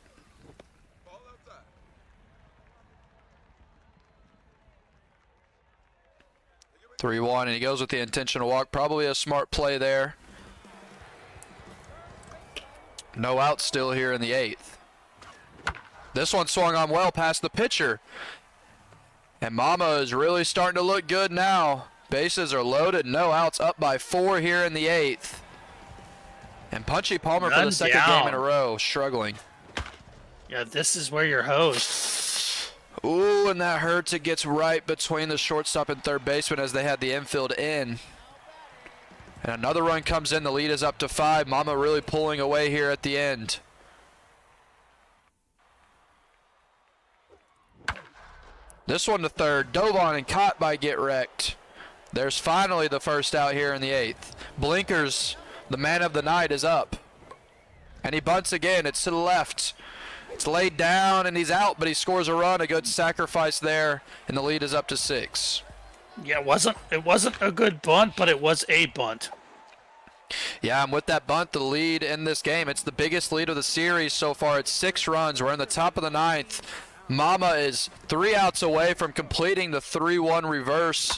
(3-1), and he goes with the intentional walk. Probably a smart play there. No outs still here in the 8th. This one swung on well past the pitcher. And Mama is really starting to look good now. Bases are loaded, no outs, up by 4 here in the 8th. And Punchy Palmer for the second game in a row, struggling. Yeah, this is where your host. Ooh, and that hurts. It gets right between the shortstop and third baseman as they had the infield in. And another run comes in. The lead is up to 5. Mama really pulling away here at the end. This one to third. Dove on and caught by Get Wrecked. There's finally the first out here in the 8th. Blinkers, the man of the night, is up. And he bunts again. It's to the left. It's laid down and he's out, but he scores a run. A good sacrifice there, and the lead is up to 6. Yeah, it wasn't a good bunt, but it was a bunt. Yeah, and with that bunt, the lead in this game, it's the biggest lead of the series so far. It's 6 runs. We're in the top of the 9th. Mama is 3 outs away from completing the 3-1 reverse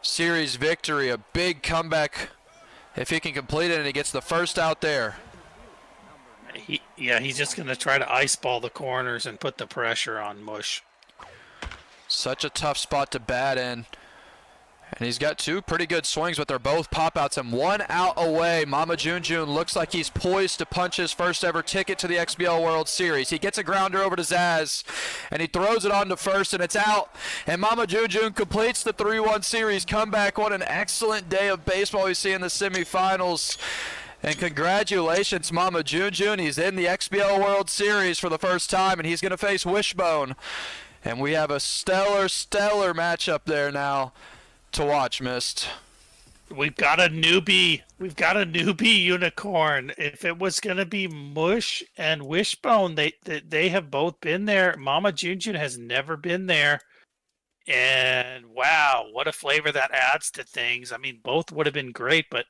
series victory. A big comeback if he can complete it, and he gets the first out there. He's just going to try to ice ball the corners and put the pressure on Mush. Such a tough spot to bat in. And he's got 2 pretty good swings, but they're both pop-outs and 1 out away. MAMAJUNEJUNE looks like he's poised to punch his first ever ticket to the XBL World Series. He gets a grounder over to Zaz, and he throws it on to first, and it's out. And MAMAJUNEJUNE completes the 3-1 series comeback. What an excellent day of baseball we see in the semifinals. And congratulations, MAMAJUNEJUNE. He's in the XBL World Series for the first time, and he's going to face Wishbone. And we have a stellar matchup there now to watch, Mist. We've got a newbie unicorn. If it was going to be Mush and Wishbone, they have both been there. MAMAJUNEJUNE has never been there. And wow, what a flavor that adds to things. I mean, both would have been great, but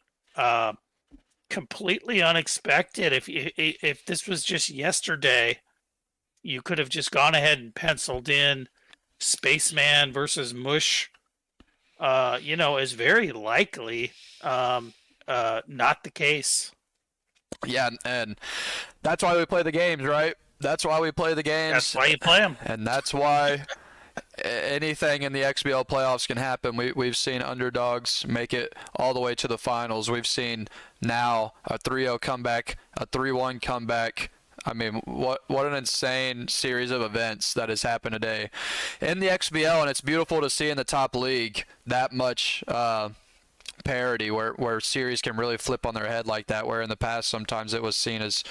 completely unexpected. If this was just yesterday, you could have just gone ahead and penciled in Spaceman versus Mush. Is very likely not the case. Yeah, and that's why we play the games, right? That's why we play the games. That's why you play them. And that's why anything in the XBL playoffs can happen. We've seen underdogs make it all the way to the finals. We've seen now a 3-0 comeback, a 3-1 comeback. I mean, what an insane series of events that has happened today in the XBL, and it's beautiful to see in the top league that much parity where series can really flip on their head like that, where in the past sometimes it was seen as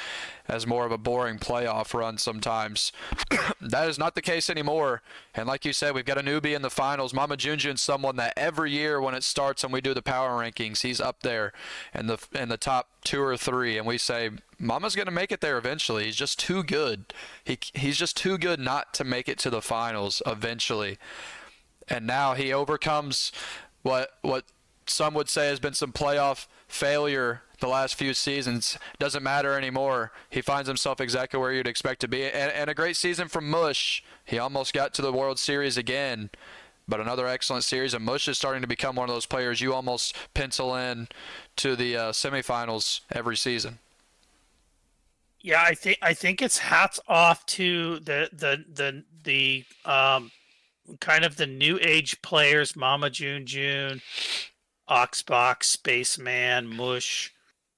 more of a boring playoff run sometimes. That is not the case anymore. And like you said, we've got a newbie in the finals. MAMAJUNEJUNE, someone that every year when it starts and we do the power rankings, he's up there in the top 2 or 3, and we say Mama's going to make it there eventually. He's just too good. He's just too good not to make it to the finals eventually. And now he overcomes what some would say has been some playoff failure the last few seasons, doesn't matter anymore. He finds himself exactly where you'd expect to be. And a great season from Mush. He almost got to the World Series again, but another excellent series. And Mush is starting to become one of those players you almost pencil in to the semifinals every season. Yeah, I think it's hats off to the kind of the new age players, MAMAJUNEJUNE, Oxbox, Spaceman, Mush.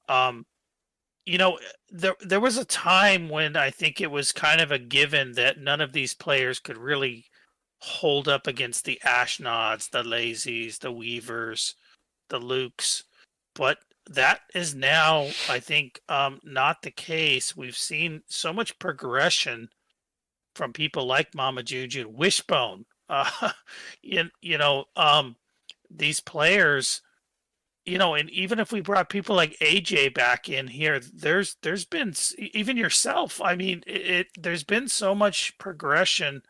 You know, there was a time when I think it was kind of a given that none of these players could really hold up against the Ashnods, the Lazies, the Weavers, the Lukes. But that is now, I think, not the case. We've seen so much progression from people like MAMAJUNEJUNE, Wishbone. These players, and even if we brought people like AJ back in here, there's been even yourself. I mean, there's been so much progression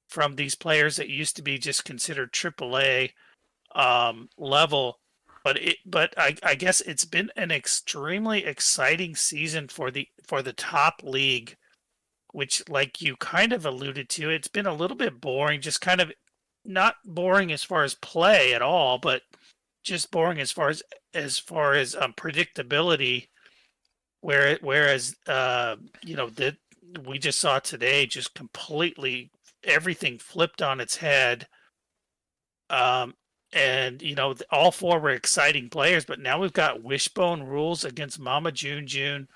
from these players that used to be just considered AAA level. But I guess it's been an extremely exciting season for the top league, which, like you kind of alluded to, it's been a little bit boring, just kind of not boring as far as play at all, but just boring as far as predictability. Whereas that we just saw today, just completely everything flipped on its head. And all four were exciting players, but now we've got Wishbone rules against MAMAJUNEJUNE,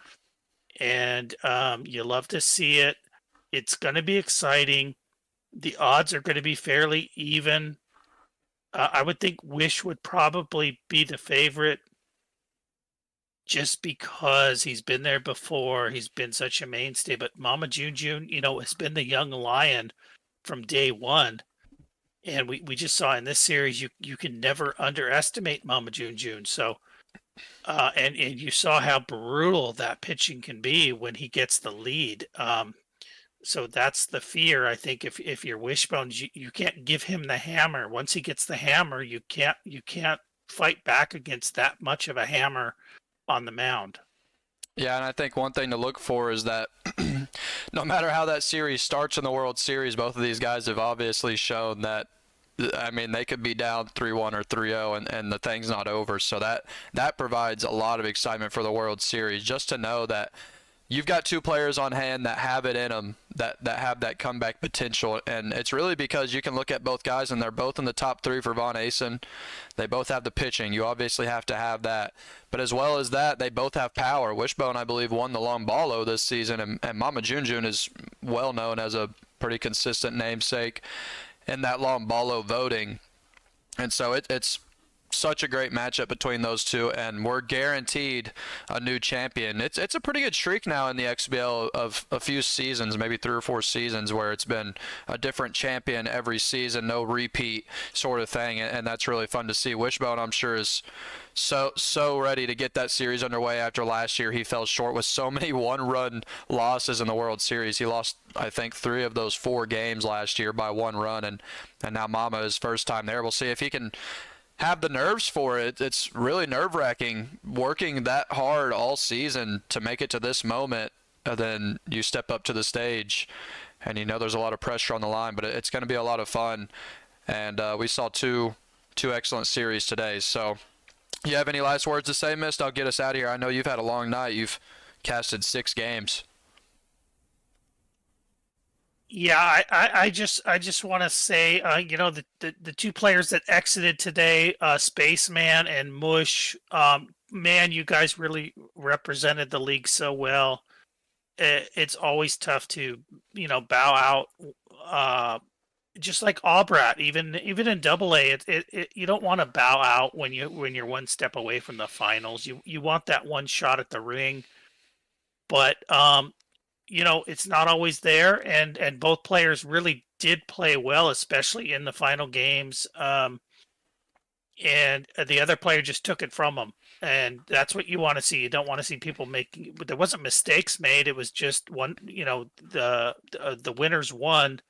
and you love to see it. It's going to be exciting. The odds are going to be fairly even. I would think Wish would probably be the favorite just because he's been there before. He's been such a mainstay. But MAMAJUNEJUNE, has been the young lion from day one. And we just saw in this series, you can never underestimate MAMAJUNEJUNE. So, and you saw how brutal that pitching can be when he gets the lead. So that's the fear. I think if you're Wishbones, you can't give him the hammer. Once he gets the hammer, you can't fight back against that much of a hammer on the mound. Yeah, and I think one thing to look for is that no matter how that series starts in the World Series, both of these guys have obviously shown that, I mean, they could be down 3-1 or 3-0 and the thing's not over. So that provides a lot of excitement for the World Series, just to know that you've got two players on hand that have it in them, that have that comeback potential. And it's really because you can look at both guys and they're both in the top three for Von Asen. They both have the pitching. You obviously have to have that. But as well as that, they both have power. Wishbone, I believe, won the long ballo this season, and MAMAJUNEJUNE is well known as a pretty consistent namesake in that long ballo voting. And so it's such a great matchup between those two, and we're guaranteed a new champion. It's a pretty good streak now in the XBL of a few seasons, maybe 3 or 4 seasons, where it's been a different champion every season, no repeat sort of thing, and that's really fun to see. Wishbone, I'm sure, is so ready to get that series underway after last year. He fell short with so many one-run losses in the World Series. He lost, I think, 3 of those 4 games last year by 1 run, and now Mama is first time there. We'll see if he can have the nerves for it. It's really nerve-wracking working that hard all season to make it to this moment, and then you step up to the stage and there's a lot of pressure on the line, but it's going to be a lot of fun. And we saw two excellent series today. So you have any last words to say, Mist? I'll get us out of here. I know you've had a long night. You've casted 6 games. Yeah, I just want to say, the 2 players that exited today, Spaceman and Mush, man, you guys really represented the league so well. It's always tough to, bow out. Just like Albrat, even in AA, you don't want to bow out when you're one step away from the finals. You want that one shot at the ring, but it's not always there, and both players really did play well, especially in the final games. And the other player just took it from them, and that's what you want to see. You don't want to see people making. But there wasn't mistakes made. It was just one. The winners won,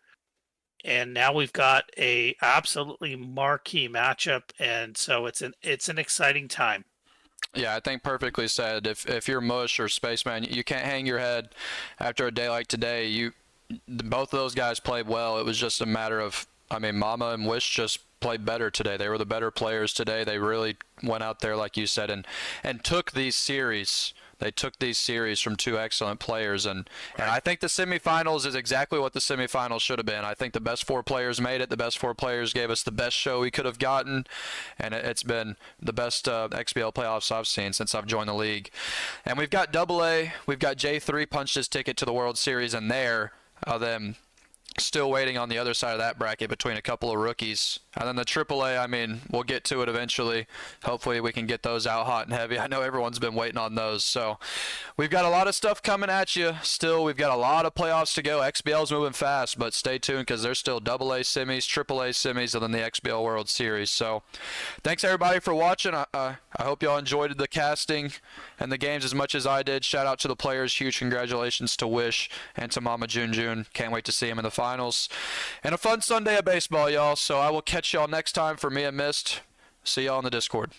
and now we've got a absolutely marquee matchup, and so it's an exciting time. Yeah, I think perfectly said. If you're Mush or Spaceman, you can't hang your head after a day like today. Both of those guys played well. It was just a matter of, I mean, Mama and Wish just played better today. They were the better players today. They really went out there, like you said, and took these series. They took these series from two excellent players, and I think the semifinals is exactly what the semifinals should have been. I think the best four players made it. The best four players gave us the best show we could have gotten, and it's been the best XBL playoffs I've seen since I've joined the league. And we've got AA. We've got J3 punched his ticket to the World Series, and then still waiting on the other side of that bracket between a couple of rookies. And then the AAA, I mean, we'll get to it eventually. Hopefully we can get those out hot and heavy. I know everyone's been waiting on those. So we've got a lot of stuff coming at you still. We've got a lot of playoffs to go. XBL's moving fast, but stay tuned because there's still AA semis, AAA semis, and then the XBL World Series. So thanks everybody for watching. I hope y'all enjoyed the casting and the games as much as I did. Shout out to the players. Huge congratulations to Wish and to MAMAJUNEJUNE. Can't wait to see him in the finals. And a fun Sunday of baseball, y'all. So I will catch y'all next time for me and Mist. See y'all in the Discord.